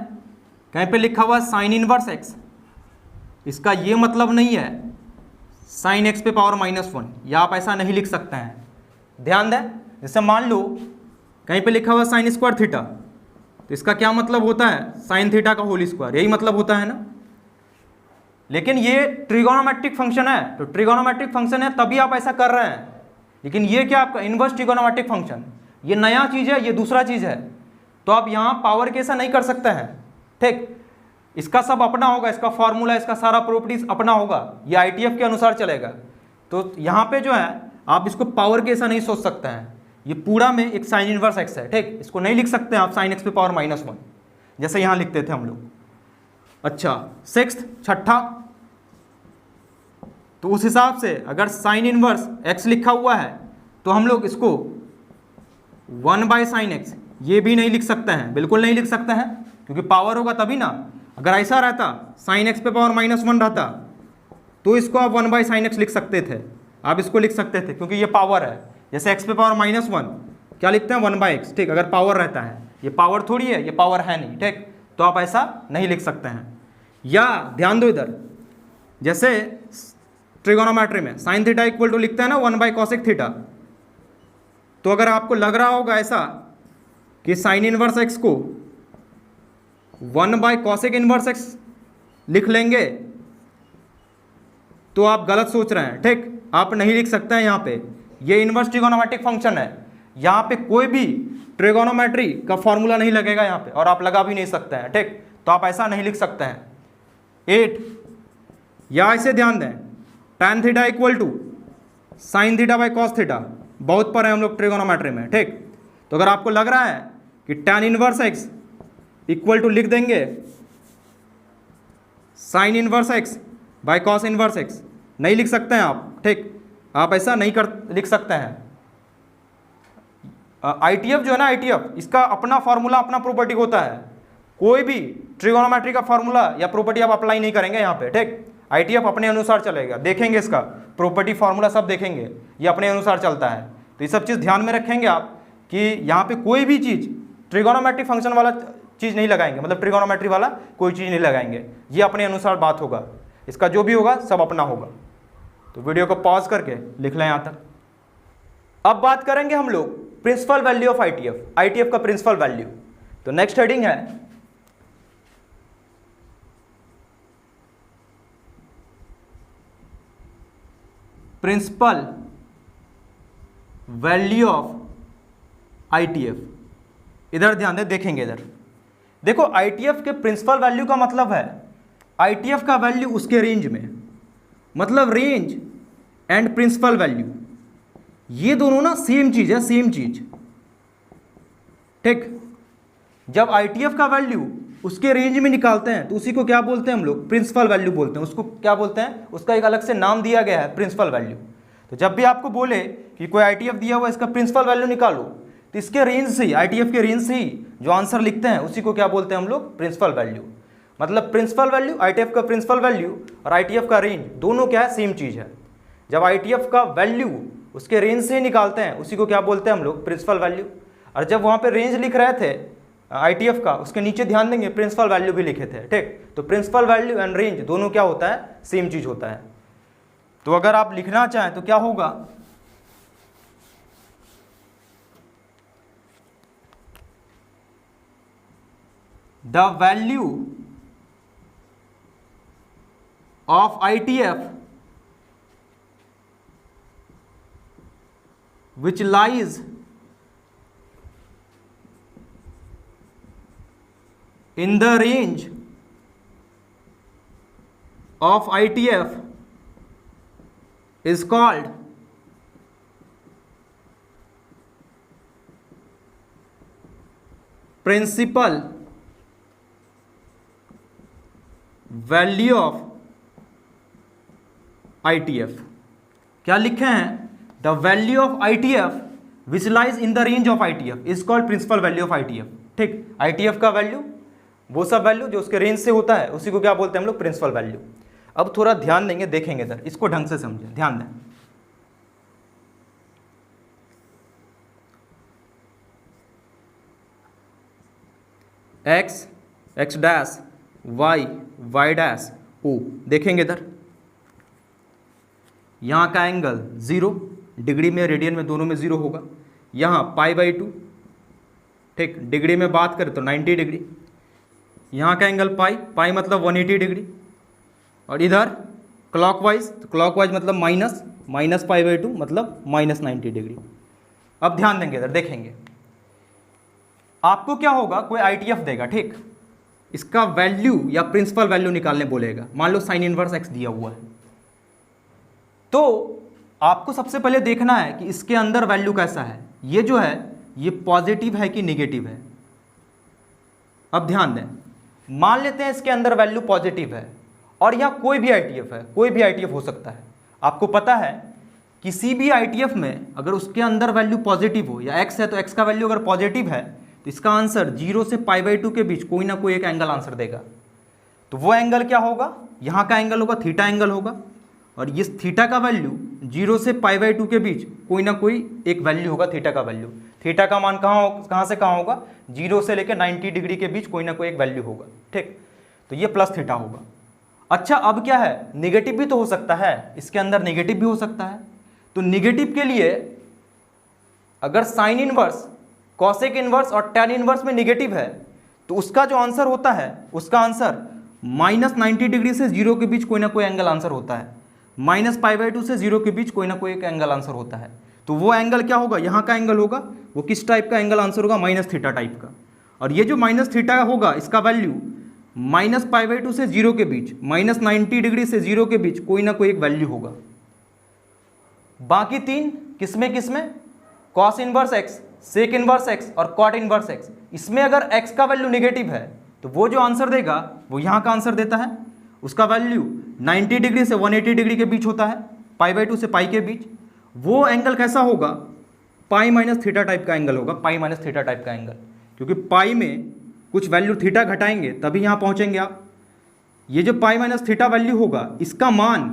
Speaker 1: कहीं पे लिखा हुआ साइन इनवर्स x, इसका ये मतलब नहीं है साइन x पे पावर -1, या आप ऐसा नहीं लिख सकते हैं। ध्यान दें, जैसे मान लो कहीं पे लिखा हुआ साइन स्क्वायर थीटा, तो इसका क्या मतलब होता है, साइन थीटा का होल स्क्वायर, यही मतलब होता है ना। लेकिन ये ट्रिगोनोमेट्रिक फंक्शन है, तो ट्रिगोनोमेट्रिक फंक्शन है तभी आप ऐसा कर रहे हैं। लेकिन ये क्या आपका इनवर्स ट्रिगोनोमेट्रिक फंक्शन, ये नया चीज़ है, ये दूसरा चीज़ है, तो आप यहाँ पावर के ऐसा नहीं कर सकते हैं, ठीक। इसका सब अपना होगा, इसका फॉर्मूला, इसका सारा प्रॉपर्टीज अपना होगा, ये ITF के अनुसार चलेगा। तो यहाँ पे जो है आप इसको पावर के ऐसा नहीं सोच सकते हैं, ये पूरा में एक साइन इनवर्स x है, ठीक। इसको नहीं लिख सकते हैं आप साइन x पे पावर -1 जैसे यहाँ लिखते थे हम लोग। अच्छा, सिक्स्थ, छठा, तो उस हिसाब से अगर साइन इनवर्स x लिखा हुआ है तो हम लोग इसको 1/sin x ये भी नहीं लिख सकते हैं, बिल्कुल नहीं लिख सकते हैं, क्योंकि पावर होगा तभी ना। अगर ऐसा रहता साइन x पे पावर -1 रहता तो इसको आप 1/sin x लिख सकते थे, आप इसको लिख सकते थे, क्योंकि ये पावर है। जैसे x पे पावर -1 क्या लिखते हैं, 1/x, ठीक। अगर पावर रहता है, ये पावर थोड़ी है, ये पावर है नहीं, ठीक, तो आप ऐसा नहीं लिख सकते हैं। या ध्यान दो इधर, जैसे ट्रिगोनोमेट्री में साइन थीटा इक्वल टू लिखते हैं ना 1/cosec थीटा, तो अगर आपको लग रहा होगा ऐसा कि साइन इनवर्स x को 1/cosec इनवर्स x लिख लेंगे तो आप गलत सोच रहे हैं, ठीक। आप नहीं लिख सकते हैं, यहाँ पे ये इनवर्स ट्रिगोनोमेट्रिक फंक्शन है, यहाँ पे कोई भी ट्रिगोनोमेट्री का फॉर्मूला नहीं लगेगा यहाँ पे, और आप लगा भी नहीं सकते हैं, ठीक। तो आप ऐसा नहीं लिख सकते हैं। 8, या ऐसे ध्यान दें, tan theta equal to sine theta by cos theta, बहुत पर है हम लोग ट्रिगोनोमेट्री में, ठीक। तो अगर आपको लग रहा है कि tan inverse x equal to लिख देंगे sine inverse x by cos inverse x, नहीं लिख सकते हैं आप, ठीक। आप ऐसा नहीं लिख सकते हैं। ITF जो है ना, ITF इसका अपना फॉर्मूला, अपना प्रॉपर्टी होता है। कोई भी ट्रिगोनोमेट्री का फॉर्मूला या प्रॉपर्टी आप अप्लाई नहीं करेंगे यहाँ पे, ठीक। ITF अपने अनुसार चलेगा, देखेंगे इसका प्रॉपर्टी फॉर्मूला सब देखेंगे, ये अपने अनुसार चलता है। तो ये सब चीज़ ध्यान में रखेंगे आप कि यहाँ पे कोई भी चीज़ ट्रिगोनोमेट्री फंक्शन वाला चीज़ नहीं लगाएंगे, मतलब ट्रिगोनोमेट्री वाला कोई चीज़ नहीं लगाएंगे, ये अपने अनुसार बात होगा, इसका जो भी होगा सब अपना होगा। तो वीडियो को पॉज करके लिख लें यहाँ तक। अब बात करेंगे हम लोग principal value of ITF, ITF का प्रिंसिपल वैल्यू। तो नेक्स्ट हेडिंग है प्रिंसिपल वैल्यू ऑफ ITF। इधर ध्यान दे, देखेंगे इधर, देखो ITF के प्रिंसिपल वैल्यू का मतलब है ITF का वैल्यू उसके रेंज में, मतलब रेंज एंड प्रिंसिपल वैल्यू ये दोनों ना सेम चीज है, सेम चीज, ठीक। जब ITF का वैल्यू उसके रेंज में निकालते हैं तो उसी को क्या बोलते हैं हम लोग, प्रिंसिपल वैल्यू बोलते हैं। उसको क्या बोलते हैं, उसका एक अलग से नाम दिया गया है, प्रिंसिपल वैल्यू। तो जब भी आपको बोले कि कोई ITF दिया हुआ इसका प्रिंसिपल वैल्यू निकालो, तो इसके रेंज से ही, ITF के रेंज से ही जो आंसर लिखते हैं उसी को क्या बोलते हैं हम लोग, प्रिंसिपल वैल्यू। मतलब प्रिंसिपल वैल्यू, ITF का प्रिंसिपल वैल्यू और ITF का रेंज दोनों क्या है, सेम चीज़ है। जब ITF का वैल्यू उसके रेंज से ही निकालते हैं उसी को क्या बोलते हैं हम लोग, प्रिंसिपल वैल्यू। और जब वहाँ पे रेंज लिख रहे थे ITF का, उसके नीचे ध्यान देंगे प्रिंसिपल वैल्यू भी लिखे थे, ठीक। तो प्रिंसिपल वैल्यू एंड रेंज दोनों क्या होता है, सेम चीज़ होता है। तो अगर आप लिखना चाहें तो क्या होगा, the value of ITF which lies in the range of ITF is called principal value of ITF। क्या लिखे हैं, the value of ITF which lies in the range of ITF is called principal value of ITF, ठीक। ITF का value वो सब value जो उसके range से होता है उसी को क्या बोलते हैं हम लोग, प्रिंसिपल वैल्यू। अब थोड़ा ध्यान देंगे, देखेंगे इधर, इसको ढंग से समझें, ध्यान दें। X, X dash, Y, Y dash, O, देखेंगे इधर, यहाँ का एंगल 0 डिग्री में, रेडियन में, दोनों में 0 होगा। यहाँ π/2, ठीक, डिग्री में बात करें तो 90 डिग्री। यहाँ का एंगल पाई मतलब 180 डिग्री। और इधर क्लॉकवाइज, तो क्लॉकवाइज मतलब माइनस π/2 मतलब -90 डिग्री। अब ध्यान देंगे इधर, देखेंगे आपको क्या होगा, कोई ITF देगा, ठीक, इसका वैल्यू या प्रिंसिपल वैल्यू निकालने बोलेगा। मान लो साइन इनवर्स x दिया हुआ है, तो आपको सबसे पहले देखना है कि इसके अंदर वैल्यू कैसा है, ये जो है ये पॉजिटिव है कि नेगेटिव है। अब ध्यान दें, मान लेते हैं इसके अंदर वैल्यू पॉजिटिव है और यहाँ कोई भी ITF है, कोई भी ITF हो सकता है। आपको पता है किसी भी ITF में अगर उसके अंदर वैल्यू पॉजिटिव हो या x है, तो x का वैल्यू अगर पॉजिटिव है तो इसका आंसर 0 से π/2 के बीच कोई ना कोई एक एंगल आंसर देगा। तो वो एंगल क्या होगा, यहाँ का एंगल होगा, थीटा एंगल होगा। और ये थीटा का वैल्यू 0 से π/2 के बीच कोई ना कोई एक वैल्यू होगा, थीटा का वैल्यू। थीटा का मान कहाँ से कहाँ होगा, 0 से लेकर 90 डिग्री के बीच कोई ना कोई एक वैल्यू होगा, ठीक। तो ये प्लस थीटा होगा। अच्छा, अब क्या है, नेगेटिव भी तो हो सकता है, इसके अंदर नेगेटिव भी हो सकता है। तो नेगेटिव के लिए अगर साइन इनवर्स, कॉसेक इनवर्स और टैन इनवर्स में नेगेटिव है तो उसका जो आंसर होता है, उसका आंसर -90 डिग्री से 0 के बीच कोई ना कोई एंगल आंसर होता है। -π/2 से 0 के बीच कोई ना कोई एक एंगल आंसर होता है। तो वो एंगल क्या होगा, यहाँ का एंगल होगा, वो किस टाइप का एंगल आंसर होगा, -θ टाइप का। और ये जो -θ होगा, इसका वैल्यू -π/2 से 0 के बीच, -90 डिग्री से 0 के बीच कोई ना कोई एक वैल्यू होगा। बाकी तीन किसमें, cos inverse x, sec inverse x और कॉट इनवर्स x, इसमें अगर x का वैल्यू नेगेटिव है तो वो जो आंसर देगा वो यहाँ का आंसर देता है। उसका वैल्यू 90 डिग्री से 180 डिग्री के बीच होता है, π/2 से पाई के बीच। वो एंगल कैसा होगा, π-θ टाइप का एंगल होगा, π-θ टाइप का एंगल, क्योंकि पाई में कुछ वैल्यू थीटा घटाएंगे तभी यहाँ पहुँचेंगे आप। ये जो π-θ वैल्यू होगा, इसका मान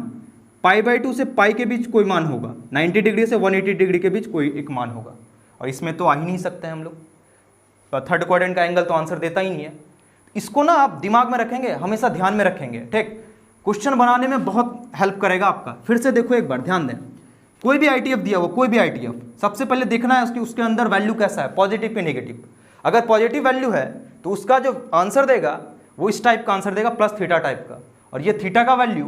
Speaker 1: π/2 से पाई के बीच कोई मान होगा, 90 डिग्री से 180 डिग्री के बीच कोई एक मान होगा। और इसमें तो आ ही नहीं सकते हैं हम लोग, थर्ड क्वाड्रेंट का एंगल तो आंसर देता ही नहीं है। इसको ना आप दिमाग में रखेंगे, हमेशा ध्यान में रखेंगे, ठीक। क्वेश्चन बनाने में बहुत हेल्प करेगा आपका। फिर से देखो एक बार, ध्यान दें, कोई भी ITF दिया हुआ, कोई भी ITF, सबसे पहले देखना है उसके अंदर वैल्यू कैसा है, पॉजिटिव कि नेगेटिव। अगर पॉजिटिव वैल्यू है तो उसका जो आंसर देगा वो इस टाइप का आंसर देगा, +θ टाइप का। और ये थीटा का वैल्यू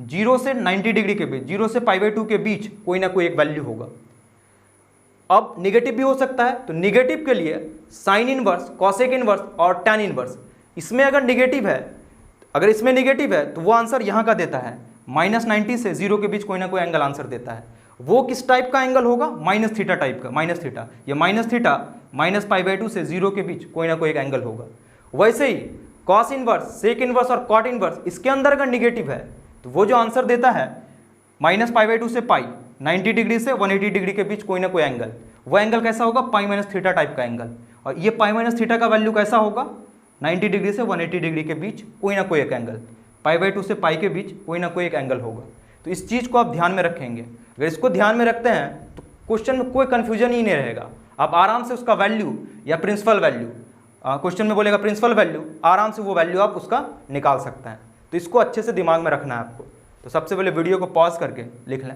Speaker 1: 0 से 90 डिग्री के बीच, 0 से π/2 के बीच कोई ना कोई एक वैल्यू होगा। अब नेगेटिव भी हो सकता है, तो नेगेटिव के लिए साइन इनवर्स, कॉसेक इनवर्स और टैन इनवर्स, इसमें अगर नेगेटिव है, अगर इसमें नेगेटिव है तो वो आंसर यहाँ का देता है, -90 से 0 के बीच कोई ना कोई एंगल आंसर देता है। वो किस टाइप का एंगल होगा, -θ टाइप का, -θ। ये -θ -π/2 से 0 के बीच कोई ना कोई एक एंगल होगा। वैसे ही कॉस इनवर्स, सेक इनवर्स और कॉट इनवर्स, इसके अंदर अगर निगेटिव है तो वो जो आंसर देता है -π/2 से पाई, 90 डिग्री से 180 डिग्री के बीच कोई ना कोई एंगल, वो एंगल कैसा होगा, पाई माइनस थीटा टाइप का एंगल। और ये पाई माइनस थीटा का वैल्यू कैसा होगा, 90 डिग्री से 180 डिग्री के बीच कोई ना कोई एक एंगल, पाई/2 से पाई के बीच कोई ना कोई एक एंगल होगा। तो इस चीज़ को आप ध्यान में रखेंगे। अगर इसको ध्यान में रखते हैं तो क्वेश्चन में कोई कन्फ्यूजन ही नहीं रहेगा। आप आराम से उसका वैल्यू या प्रिंसिपल वैल्यू, क्वेश्चन में बोलेगा प्रिंसिपल वैल्यू, आराम से वो वैल्यू आप उसका निकाल सकते हैं। तो इसको अच्छे से दिमाग में रखना है आपको। तो सबसे पहले वीडियो को पॉज करके लिख लें।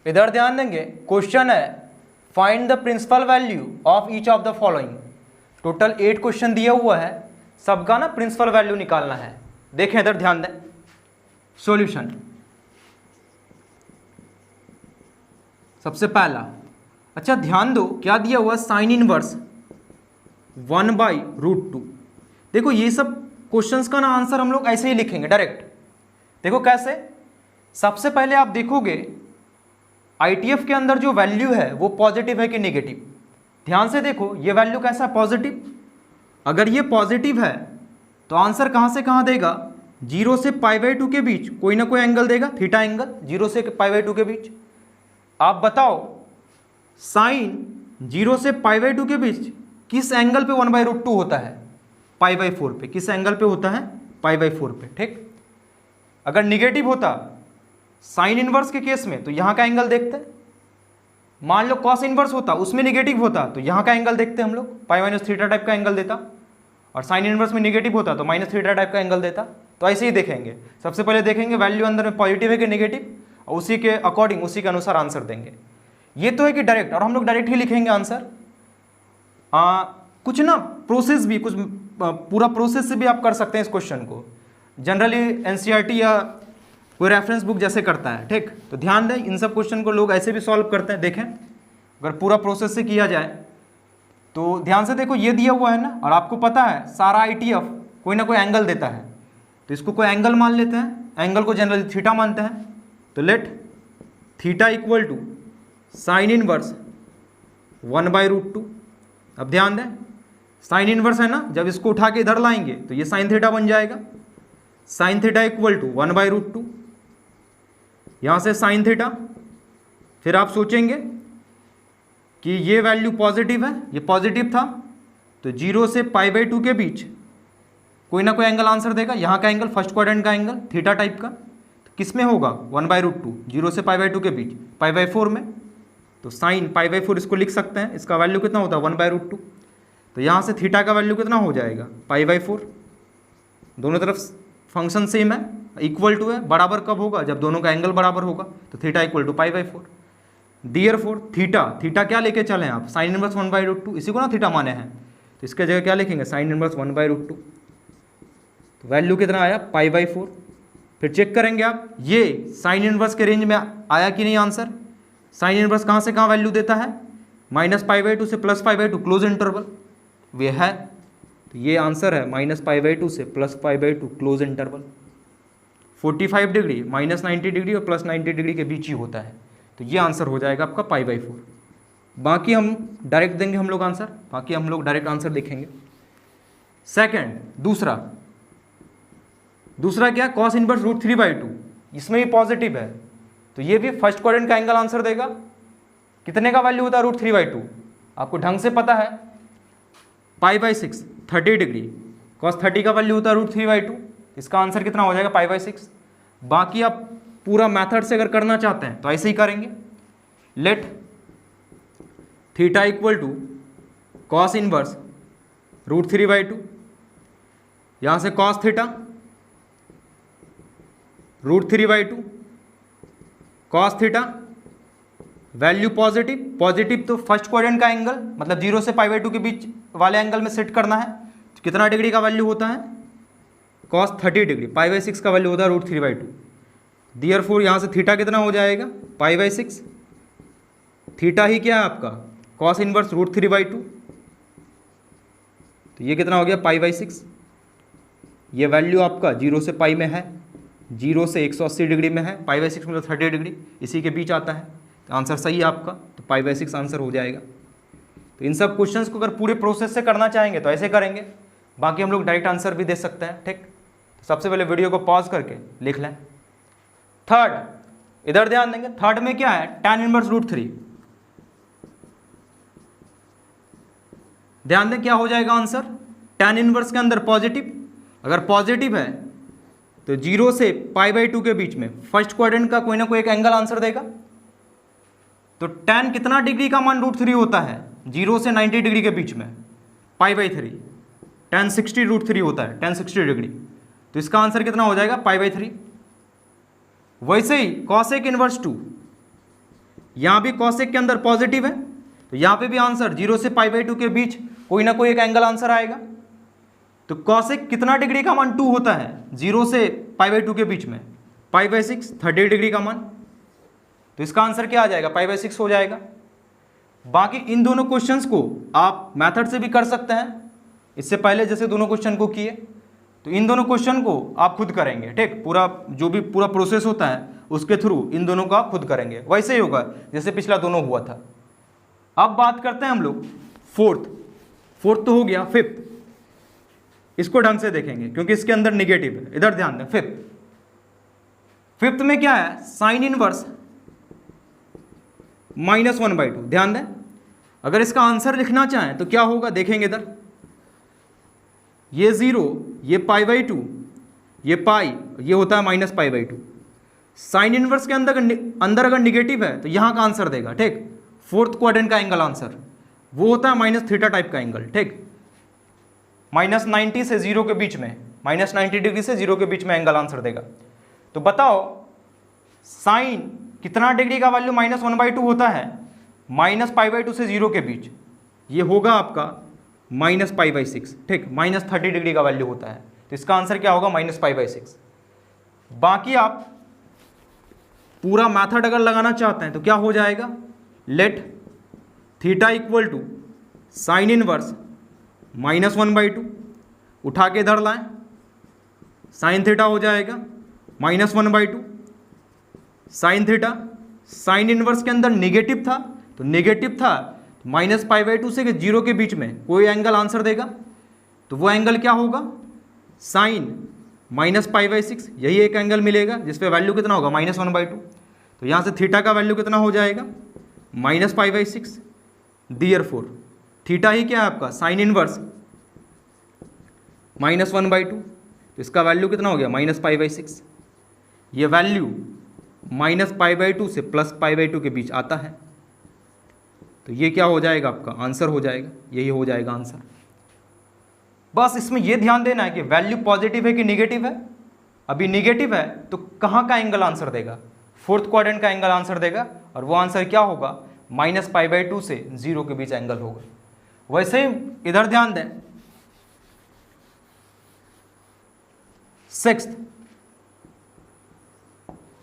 Speaker 1: इधर ध्यान देंगे, क्वेश्चन है find the principal value of each of the following. Total 8 question दिया हुआ है, सबका ना प्रिंसिपल वैल्यू निकालना है। देखें इधर ध्यान दें, सॉल्यूशन सबसे पहला, अच्छा ध्यान दो क्या दिया हुआ, साइन इनवर्स 1/√2। देखो ये सब क्वेश्चंस का ना आंसर हम लोग ऐसे ही लिखेंगे डायरेक्ट। देखो कैसे, सबसे पहले आप देखोगे आईटीएफ के अंदर जो वैल्यू है वो पॉजिटिव है कि नेगेटिव। ध्यान से देखो ये वैल्यू कैसा है, पॉजिटिव। अगर ये पॉजिटिव है तो आंसर कहाँ से कहाँ देगा, 0 से पाई/2 के बीच कोई ना कोई एंगल देगा, थीटा एंगल 0 से पाई/2 के बीच। आप बताओ साइन 0 से पाई/2 के बीच किस एंगल पे 1/√2 होता है, पाई/4 पे। किस एंगल पे होता है, पाई/4 पे, ठीक। अगर निगेटिव होता साइन इनवर्स के केस में तो यहाँ का एंगल देखते हैं। मान लो कॉस इनवर्स होता, उसमें निगेटिव होता तो यहाँ का एंगल देखते हम लोग, पाई-θ टाइप का एंगल देता। और साइन इनवर्स में निगेटिव होता तो -θ टाइप का एंगल देता। तो ऐसे ही देखेंगे, सबसे पहले देखेंगे वैल्यू अंदर में पॉजिटिव है कि नेगेटिव, और उसी के अकॉर्डिंग, उसी के अनुसार आंसर देंगे। ये तो है कि डायरेक्ट, और हम लोग डायरेक्ट ही लिखेंगे आंसर। कुछ ना प्रोसेस भी, कुछ पूरा प्रोसेस से भी आप कर सकते हैं इस क्वेश्चन को। जनरली एनसीईआरटी या कोई रेफरेंस बुक जैसे करता है, ठीक। तो ध्यान दें, इन सब क्वेश्चन को लोग ऐसे भी सॉल्व करते हैं। देखें अगर पूरा प्रोसेस से किया जाए तो ध्यान से देखो, ये दिया हुआ है ना, और आपको पता है सारा आईटीएफ कोई ना कोई एंगल देता है। तो इसको कोई एंगल मान लेते हैं, एंगल को जनरली थीटा मानते हैं। तो let theta equal to sine inverse 1/√2। अब ध्यान दें, साइन इनवर्स है ना, जब इसको उठा के इधर लाएंगे तो ये साइन थीटा बन जाएगा। साइन थीटा इक्वल टू 1/√2, यहाँ से साइन थीटा। फिर आप सोचेंगे कि ये वैल्यू पॉजिटिव है, ये पॉजिटिव था तो 0 से पाई/2 के बीच कोई ना कोई एंगल आंसर देगा। यहाँ का एंगल, फर्स्ट क्वाड्रेंट का एंगल थीटा टाइप का, तो किस में होगा, 1/√2, 0 से पाई/2 के बीच, पाई/4 में। तो साइन पाई/4 इसको लिख सकते हैं, इसका वैल्यू कितना होता है, 1/√2। तो यहाँ से थीटा का वैल्यू कितना हो जाएगा, पाई/4। दोनों तरफ फंक्शन सेम है, इक्वल टू है। बराबर कब होगा, जब दोनों का एंगल बराबर होगा। तो थीटा इक्वल टू पाई/4। Therefore थीटा क्या लेके चलें आप, साइन इनवर्स 1/√2, इसी को ना थीटा माने हैं। तो इसके जगह क्या लिखेंगे, साइन इनवर्स 1/√2। तो वैल्यू कितना आया, पाई/4। फिर चेक करेंगे आप, ये साइन इनवर्स के रेंज में आया कि नहीं आंसर। साइन इनवर्स कहाँ से कहाँ वैल्यू देता है, -π/2 से +π/2, क्लोज इंटरवल वे है। तो ये आंसर है -π/2 से +π/2, क्लोज इंटरवल। 45 डिग्री, -90 डिग्री और +90 डिग्री के बीच ही होता है। तो ये आंसर हो जाएगा आपका पाई/4। बाकी हम डायरेक्ट देंगे हम लोग आंसर, बाकी हम लोग डायरेक्ट आंसर देखेंगे। सेकंड, दूसरा क्या, कॉस इनवर्स √3/2, इसमें भी पॉजिटिव है तो ये भी फर्स्ट क्वाड्रेंट का एंगल आंसर देगा। कितने का वैल्यू होता है √3/2, आपको ढंग से पता है, पाई/6, 30 डिग्री। कॉस 30 का वैल्यू होता है √3/2, इसका आंसर कितना हो जाएगा, पाई/6। बाकी आप पूरा मेथड से अगर करना चाहते हैं तो ऐसे ही करेंगे। Let theta equal to cos inverse √3/2, यहाँ से cos theta √3/2, cos theta, value positive तो फर्स्ट क्वाड्रेंट का एंगल, मतलब 0 से पाई/2 के बीच वाले एंगल में सेट करना है। तो कितना डिग्री का वैल्यू होता है, कॉस 30 डिग्री, पाई/6 का वैल्यू होता है √3/2। Therefore यहाँ से थीटा कितना हो जाएगा, पाई/6। थीटा ही क्या है आपका, कॉस इनवर्स √3/2, तो ये कितना हो गया, पाई/6। ये वैल्यू आपका 0 से पाई में है, 0 से 180 डिग्री में है, पाई/6 मतलब 30 डिग्री, इसी के बीच आता है। तो आंसर सही है आपका, तो पाई/6 आंसर हो जाएगा। तो इन सब क्वेश्चंस को अगर पूरे प्रोसेस से करना चाहेंगे तो ऐसे करेंगे, बाकी हम लोग डायरेक्ट आंसर भी दे सकते हैं, ठीक। तो सबसे पहले वीडियो को पॉज करके लिख लें। थर्ड, इधर ध्यान देंगे, थर्ड में क्या है, tan इनवर्स √3। ध्यान दें क्या हो जाएगा आंसर, tan इनवर्स के अंदर पॉजिटिव, अगर पॉजिटिव है तो 0 से π/2 के बीच में फर्स्ट क्वाड्रेंट का कोई ना कोई एक एंगल आंसर देगा। तो tan कितना डिग्री का मान √3 होता है, 0 से 90 डिग्री के बीच में, π/3, tan 60 √3 होता है, tan 60 डिग्री। तो इसका आंसर कितना हो जाएगा, π/3। वैसे ही cosec इनवर्स 2, यहाँ भी cosec के अंदर पॉजिटिव है, तो यहाँ पे भी आंसर 0 से π/2 के बीच कोई ना कोई एक एंगल आंसर आएगा। तो cosec कितना डिग्री का मान 2 होता है, 0 से π/2 के बीच में, π/6, 30 डिग्री का मान। तो इसका आंसर क्या आ जाएगा, π/6 हो जाएगा। बाकी इन दोनों क्वेश्चंस को आप मेथड से भी कर सकते हैं, इससे पहले जैसे दोनों क्वेश्चन को किए, तो इन दोनों क्वेश्चन को आप खुद करेंगे, ठीक, पूरा जो भी पूरा प्रोसेस होता है उसके थ्रू इन दोनों को आप खुद करेंगे, वैसे ही होगा जैसे पिछला दोनों हुआ था। अब बात करते हैं हम लोग फोर्थ तो हो गया, फिफ्थ इसको ढंग से देखेंगे क्योंकि इसके अंदर निगेटिव है। इधर ध्यान दें, फिफ्थ में क्या है, साइन इनवर्स -1/2। ध्यान दें, अगर इसका आंसर लिखना चाहें तो क्या होगा, देखेंगे इधर, ये 0, ये π/2, ये पाई, ये होता है -π/2। साइन इनवर्स के अंदर अगर निगेटिव है तो यहाँ का आंसर देगा, ठीक, फोर्थ क्वाड्रेंट का एंगल आंसर वो होता है -θ टाइप का एंगल, ठीक, -90 से 0 के बीच में, -90 डिग्री से 0 के बीच में एंगल आंसर देगा। तो बताओ साइन कितना डिग्री का वैल्यू -1/2 होता है, -π/2 से 0 के बीच, ये होगा आपका -π/6, ठीक, -30 डिग्री का वैल्यू होता है। तो इसका आंसर क्या होगा, -π/6। बाकी आप पूरा मैथड अगर लगाना चाहते हैं तो क्या हो जाएगा, लेट θ = साइन इनवर्स -1/2, उठा के इधर लाएं, साइन थीटा हो जाएगा -1/2, साइन थीटा, साइन इनवर्स के अंदर निगेटिव था, तो निगेटिव था -π/2 से 0 के बीच में कोई एंगल आंसर देगा, तो वो एंगल क्या होगा, साइन -π/6, यही एक एंगल मिलेगा जिसपे वैल्यू कितना होगा, -1/2। तो यहाँ से थीटा का वैल्यू कितना हो जाएगा, -π/6। देयरफॉर थीटा ही क्या है आपका, साइन इनवर्स -1/2, तो इसका वैल्यू कितना हो गया, -π/6। ये वैल्यू -π/2 से +π/2 के बीच आता है, तो ये क्या हो जाएगा, आपका आंसर हो जाएगा, यही हो जाएगा आंसर। बस इसमें ये ध्यान देना है कि वैल्यू पॉजिटिव है कि निगेटिव है। अभी निगेटिव है तो कहाँ का एंगल आंसर देगा, फोर्थ क्वाड्रेंट का एंगल आंसर देगा, और वो आंसर क्या होगा, -π/2 से 0 के बीच एंगल होगा। वैसे ही इधर ध्यान दें, सिक्स्थ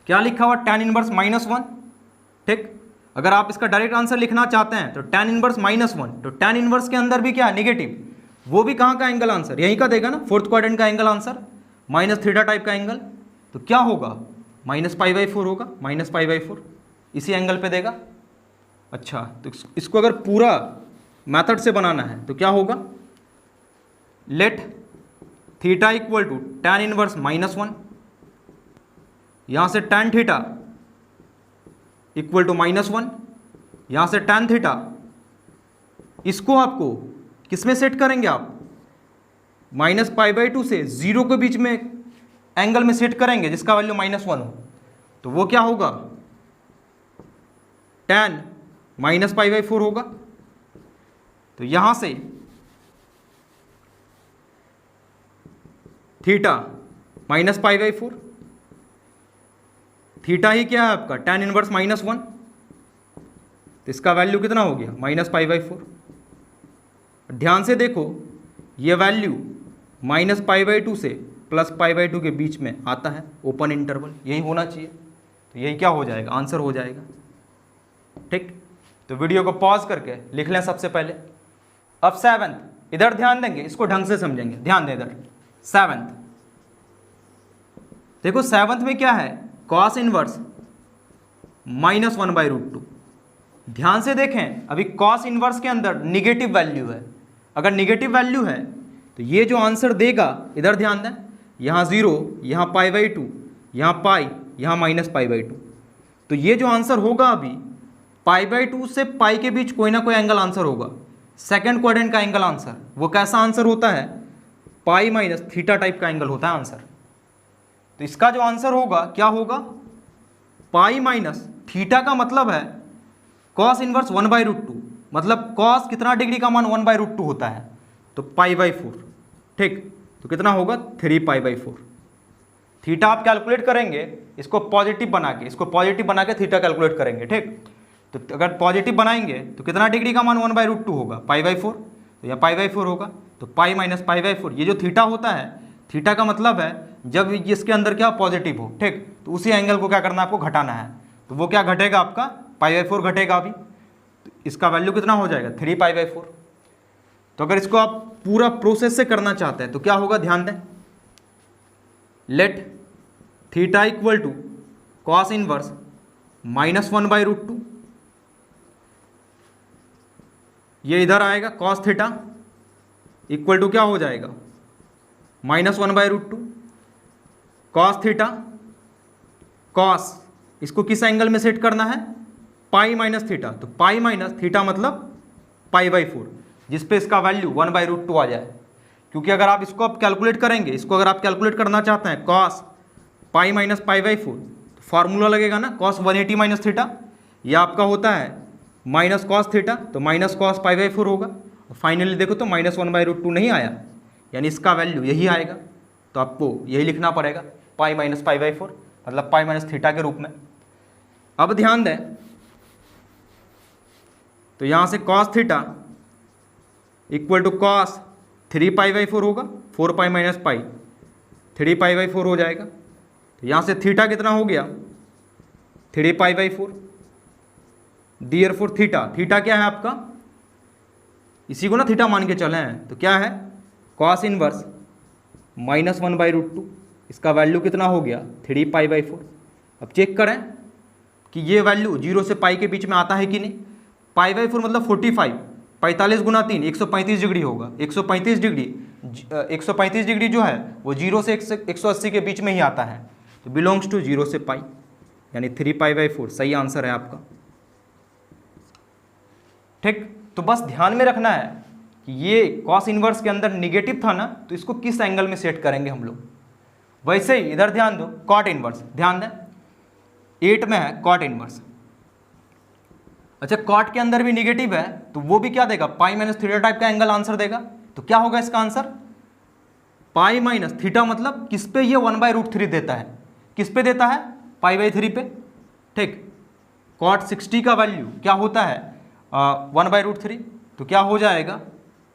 Speaker 1: क्या लिखा हुआ, tan इनवर्स -1, ठीक। अगर आप इसका डायरेक्ट आंसर लिखना चाहते हैं तो tan इनवर्स -1, तो tan इनवर्स के अंदर भी क्या है, निगेटिव, वो भी कहाँ का एंगल आंसर, यहीं का देगा ना, फोर्थ क्वाड्रेंट का एंगल आंसर, -θ टाइप का एंगल, तो क्या होगा, -π/4 होगा, -π/4 इसी एंगल पे देगा। अच्छा, तो इसको अगर पूरा मेथड से बनाना है तो क्या होगा, लेट θ = tan इनवर्स -1, यहाँ से tan θ = -1, यहाँ से tan θ, इसको आपको किस में सेट करेंगे आप, -π/2 से 0 के बीच में एंगल में सेट करेंगे जिसका वैल्यू -1 हो, तो वो क्या होगा, tan -π/4 होगा। तो यहाँ से थीटा -π/4, थीटा ही क्या है आपका, tan इनवर्स -1, तो इसका वैल्यू कितना हो गया, -π/4। ध्यान से देखो, ये वैल्यू -π/2 से +π/2 के बीच में आता है, ओपन इंटरवल यही होना चाहिए, तो यही क्या हो जाएगा, आंसर हो जाएगा, ठीक। तो वीडियो को पॉज करके लिख लें सबसे पहले। अब सेवंथ, इधर ध्यान देंगे, इसको ढंग से समझेंगे, ध्यान दें इधर, सेवंथ देखो, सेवंथ में क्या है, cos इनवर्स -1/√2। ध्यान से देखें, अभी cos इनवर्स के अंदर निगेटिव वैल्यू है, अगर निगेटिव वैल्यू है तो ये जो आंसर देगा, इधर ध्यान दें, यहाँ 0, यहाँ π/2, यहाँ पाई, यहाँ -π/2, तो ये जो आंसर होगा अभी π/2 से पाई के बीच कोई ना कोई एंगल आंसर होगा, सेकंड क्वाड्रेंट का एंगल आंसर। वो कैसा आंसर होता है? पाई माइनस थीटा टाइप का एंगल होता है आंसर। तो इसका जो आंसर होगा क्या होगा? पाई माइनस थीटा का मतलब है कॉस इनवर्स 1/√2, मतलब कॉस कितना डिग्री का मान 1/√2 होता है, तो π/4। ठीक, तो कितना होगा? 3π/4। थीटा आप कैलकुलेट करेंगे इसको पॉजिटिव बना के, इसको पॉजिटिव बना के थीटा कैलकुलेट करेंगे। ठीक, तो अगर पॉजिटिव बनाएंगे तो कितना डिग्री का मान 1/√2 होगा? π/4। तो यह π/4 होगा, तो पाई माइनस π/4। ये जो थीटा होता है, थीटा का मतलब है जब इसके अंदर क्या पॉजिटिव हो, ठीक, तो उसी एंगल को क्या करना है आपको? घटाना है। तो वो क्या घटेगा आपका? π/4 घटेगा अभी। तो इसका वैल्यू कितना हो जाएगा? 3π/4। तो अगर इसको आप पूरा प्रोसेस से करना चाहते हैं तो क्या होगा? ध्यान दें, let theta equal to cos inverse -1/√2, ये इधर आएगा कॉस थीटा इक्वल टू क्या हो जाएगा? -1/√2 कॉस थीटा, कॉस इसको किस एंगल में सेट करना है? पाई माइनस थीटा। तो पाई माइनस थीटा मतलब π/4, जिसपे इसका वैल्यू 1/√2 आ जाए। क्योंकि अगर आप इसको आप कैलकुलेट करेंगे, इसको अगर आप कैलकुलेट करना चाहते हैं कॉस पाई माइनस π/4, तो फार्मूला लगेगा ना कॉस 180 माइनस थीटा, यह आपका होता है माइनस कॉस थीटा, तो माइनस कॉस π/4 होगा। और फाइनली देखो तो -1/√2 नहीं आया, यानी इसका वैल्यू यही आएगा। तो आपको यही लिखना पड़ेगा, पाई माइनस π/4, मतलब पाई माइनस थीटा के रूप में। अब ध्यान दें, तो यहाँ से cos theta equal to cos 3π/4 होगा, 4π माइनस पाई 3π/4 हो जाएगा। तो यहाँ से थीटा कितना हो गया? 3π/4। देयरफॉर थीटा, थीटा क्या है आपका? इसी को ना थीटा मान के चले हैं, तो क्या है? कॉस इनवर्स -1/√2, इसका वैल्यू कितना हो गया? 3π/4। अब चेक करें कि ये वैल्यू 0 से पाई के बीच में आता है कि नहीं। π/4 मतलब 45, 45 गुना 3 135 डिग्री होगा। 135 डिग्री जो है वो 0 से 180 के बीच में ही आता है, तो बिलोंग्स टू 0 से पाई, यानी 3π/4 सही आंसर है आपका। ठीक, तो बस ध्यान में रखना है कि ये कॉस इनवर्स के अंदर निगेटिव था ना, तो इसको किस एंगल में सेट करेंगे हम लोग। वैसे ही इधर ध्यान दो, कॉट इनवर्स, ध्यान दें 8 में है कॉट इनवर्स। अच्छा, कॉट के अंदर भी निगेटिव है, तो वो भी क्या देगा? पाई माइनस थीटा टाइप का एंगल आंसर देगा। तो क्या होगा इसका आंसर? पाई माइनस थीटा मतलब किस पे? ये 1/√3 देता है। किस पे देता है? π/3 पे। ठीक, कॉट 60 का वैल्यू क्या होता है? 1/√3, तो क्या हो जाएगा?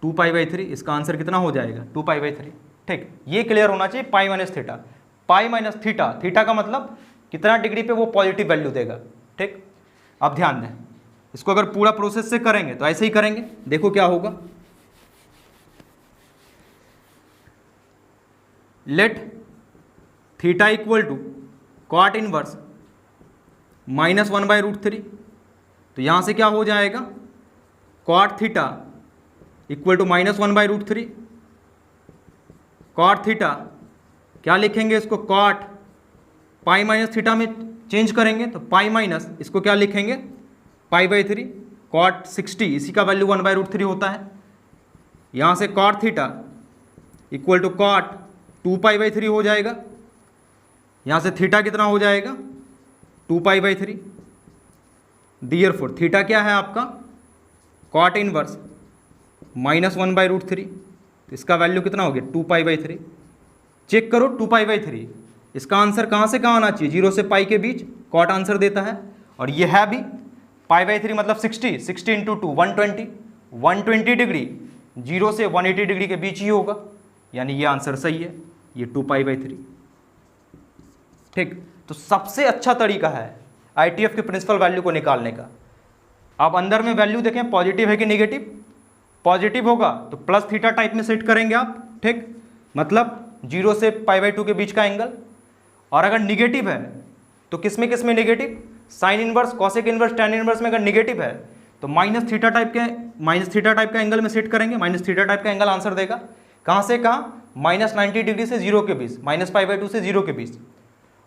Speaker 1: 2π/3। इसका आंसर कितना हो जाएगा? 2π/3। ठीक, ये क्लियर होना चाहिए। पाई माइनस थीटा, पाई माइनस थीटा, थीटा का मतलब कितना डिग्री पे वो पॉजिटिव वैल्यू देगा। ठीक, अब ध्यान दें, इसको अगर पूरा प्रोसेस से करेंगे तो ऐसे ही करेंगे, देखो क्या होगा। Let theta equal to cot inverse -1/√3, तो यहां से क्या हो जाएगा? Cot theta equal to -1/√3, cot theta क्या लिखेंगे इसको? कॉट पाई माइनस थीटा में चेंज करेंगे तो पाई माइनस इसको क्या लिखेंगे? π/3। कॉट 60 इसी का वैल्यू 1/√3 होता है। यहाँ से cot theta equal to cot 2π/3 हो जाएगा। यहाँ से थीटा कितना हो जाएगा? 2π/3। देयरफॉर थीटा क्या है आपका? कॉट इनवर्स -1/√3, तो इसका वैल्यू कितना हो गया? 2π/3। चेक करो 2π/3, इसका आंसर कहाँ से कहाँ आना चाहिए? 0 से पाई के बीच कॉट आंसर देता है, और ये है भी π/3 मतलब 60, 60 × 2 120, 120 डिग्री 0 से 180 डिग्री के बीच ही होगा, यानी ये आंसर सही है, ये 2π/3। ठीक, तो सबसे अच्छा तरीका है ITF के प्रिंसिपल वैल्यू को निकालने का। आप अंदर में वैल्यू देखें पॉजिटिव है कि नेगेटिव। पॉजिटिव होगा तो प्लस थीटा टाइप में सेट करेंगे आप। ठीक, मतलब 0 से π/2 के बीच का एंगल। और अगर निगेटिव है तो किस में negative? Sine inverse, cosec inverse, tan inverse में अगर निगेटिव है तो माइनस थीटा टाइप का एंगल में सेट करेंगे। माइनस थीटा टाइप का एंगल आंसर देगा। कहाँ से कहाँ? -90 डिग्री से 0 के बीच, -π/2 से 0 के बीच।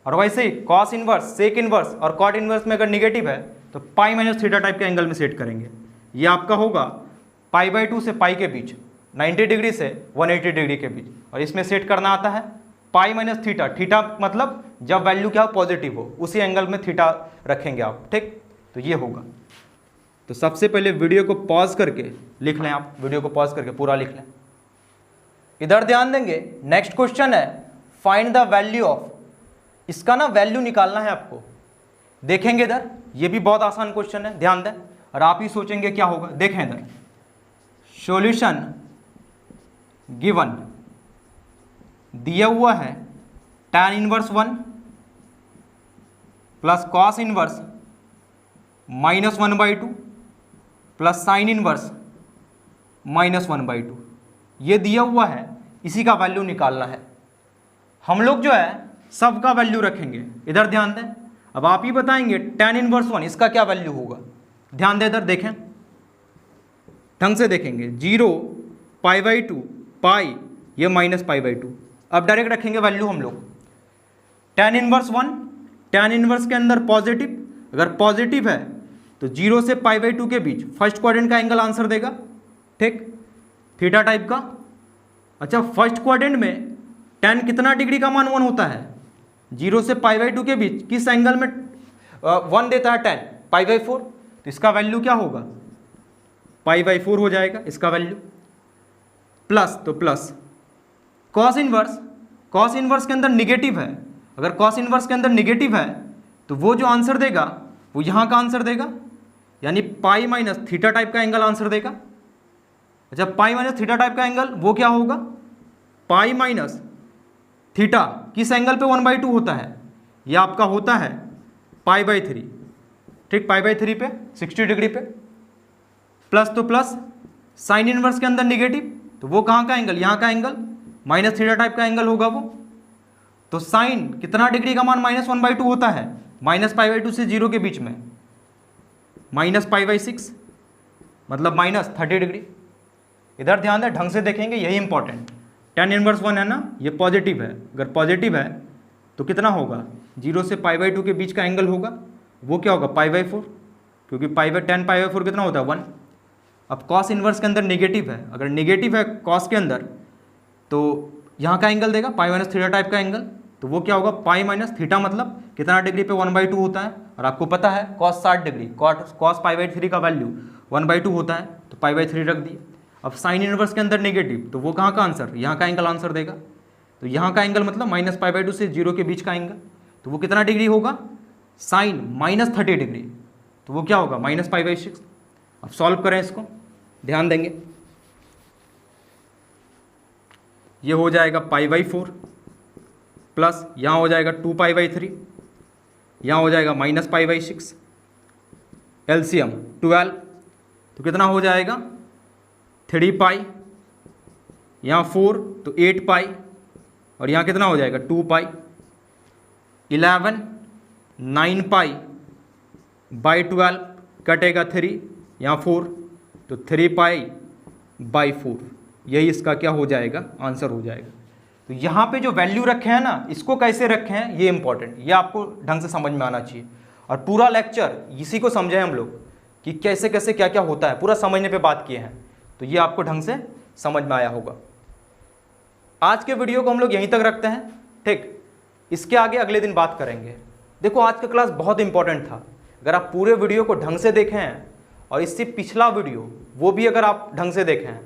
Speaker 1: और वैसे ही कॉस इनवर्स, सेक इनवर्स और कॉट इनवर्स में अगर निगेटिव है तो पाई माइनस थीटा टाइप के एंगल में सेट करेंगे। ये आपका होगा π/2 से पाई के बीच, 90 डिग्री से 180 डिग्री के बीच, और इसमें सेट करना आता है पाई माइनस थीटा। थीटा मतलब जब वैल्यू क्या हो, पॉजिटिव हो, उसी एंगल में थीटा रखेंगे आप, ठीक। तो ये होगा। तो सबसे पहले वीडियो को पॉज करके लिख लें, आप वीडियो को पॉज करके पूरा लिख लें। इधर ध्यान देंगे, नेक्स्ट क्वेश्चन है फाइंड द वैल्यू ऑफ, इसका ना वैल्यू निकालना है आपको। देखेंगे इधर, ये भी बहुत आसान क्वेश्चन है, ध्यान दें, और आप ही सोचेंगे क्या होगा। देखें इधर, सॉल्यूशन गिवन दिया हुआ है tan inverse 1 plus cos inverse -1/2 plus sine inverse -1/2, ये दिया हुआ है, इसी का वैल्यू निकालना है। हम लोग जो है सबका वैल्यू रखेंगे। इधर ध्यान दें, अब आप ही बताएंगे tan इनवर्स 1 इसका क्या वैल्यू होगा। ध्यान दें, इधर देखें, ढंग से देखेंगे, 0 π/2 पाई, ये -π/2। अब डायरेक्ट रखेंगे वैल्यू हम लोग। tan इनवर्स 1, tan इनवर्स के अंदर पॉजिटिव, अगर पॉजिटिव है तो 0 से π/2 के बीच फर्स्ट क्वाड्रेंट का एंगल आंसर देगा, ठीक, थीटा टाइप का। अच्छा, फर्स्ट क्वाड्रेंट में tan कितना डिग्री का मान 1 होता है, 0 से π/2 के बीच किस एंगल में 1 देता है tan, π/4, तो इसका वैल्यू क्या होगा, π/4 हो जाएगा इसका वैल्यू। प्लस, तो plus cos inverse, cos inverse के अंदर निगेटिव है, अगर कॉस इनवर्स के अंदर निगेटिव है तो वो जो आंसर देगा वो यहाँ का आंसर देगा, यानी पाई माइनस थीटा टाइप का एंगल आंसर देगा। अच्छा, पाई माइनस थीटा टाइप का एंगल वो क्या होगा, पाई माइनस थीटा किस एंगल पे 1/2 होता है, ये आपका होता है π/3, ठीक, π/3 पे 60 डिग्री पे। प्लस, तो प्लस साइन इनवर्स के अंदर निगेटिव, तो वो कहाँ का एंगल, यहाँ का एंगल, माइनस थीटा टाइप का एंगल होगा वो। तो साइन कितना डिग्री का मान -1/2 होता है, -π/2 से 0 के बीच में, -π/6 मतलब -30 डिग्री। इधर ध्यान दें, ढंग से देखेंगे, यही इंपॉर्टेंट। tan इनवर्स 1 है ना, ये पॉजिटिव है, अगर पॉजिटिव है तो कितना होगा, 0 से π/2 के बीच का एंगल होगा, वो क्या होगा, π/4, क्योंकि tan π/4 कितना होता है, 1। अब कॉस इनवर्स के अंदर नेगेटिव है, अगर नेगेटिव है कॉस के अंदर तो यहाँ का एंगल देगा पाई माइनस थीटा टाइप का एंगल, तो वो क्या होगा, पाई माइनस थीटा मतलब कितना डिग्री पे 1/2 होता है, और आपको पता है कॉस 60 डिग्री, कॉस π/3 का वैल्यू 1/2 होता है, तो π/3 रख दिए। अब साइन इनवर्स के अंदर नेगेटिव, तो वो कहाँ का आंसर, यहाँ का एंगल आंसर देगा, तो यहाँ का एंगल मतलब -π/2 से 0 के बीच का एंगल, तो वो कितना डिग्री होगा, साइन -30 डिग्री, तो वो क्या होगा, -π/6। अब सॉल्व करें इसको, ध्यान देंगे, ये हो जाएगा π/4 प्लस यहाँ हो जाएगा 2π/3, यहाँ हो जाएगा -π/6, एलसीएम 12, तो कितना हो जाएगा 3π, यहाँ 4 तो 8π, और यहाँ कितना हो जाएगा 2π, 11 9π/12 कटेगा 3, यहाँ 4 तो 3π/4, यही इसका क्या हो जाएगा, आंसर हो जाएगा। तो यहाँ पे जो वैल्यू रखे हैं ना, इसको कैसे रखे हैं ये इंपॉर्टेंट, ये आपको ढंग से समझ में आना चाहिए। और पूरा लेक्चर इसी को समझे हम लोग कि कैसे कैसे क्या क्या होता है, पूरा समझने पे बात किए हैं, तो ये आपको ढंग से समझ में आया होगा। आज के वीडियो को हम लोग यहीं तक रखते हैं, ठीक, इसके आगे अगले दिन बात करेंगे। देखो आज का क्लास बहुत इंपॉर्टेंट था, अगर आप पूरे वीडियो को ढंग से देखें हैं और इससे पिछला वीडियो वो भी अगर आप ढंग से देखें,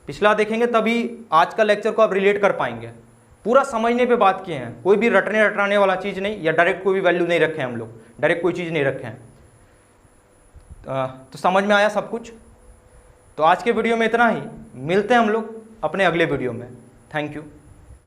Speaker 1: पिछला देखेंगे तभी आज का लेक्चर को आप रिलेट कर पाएंगे। पूरा समझने पे बात किए हैं, कोई भी रटने वाला चीज़ नहीं, या डायरेक्ट कोई भी वैल्यू नहीं रखे हैं हम लोग, डायरेक्ट कोई चीज़ नहीं रखे हैं। तो समझ में आया सब कुछ। तो आज के वीडियो में इतना ही, मिलते हैं हम लोग अपने अगले वीडियो में। Thank you.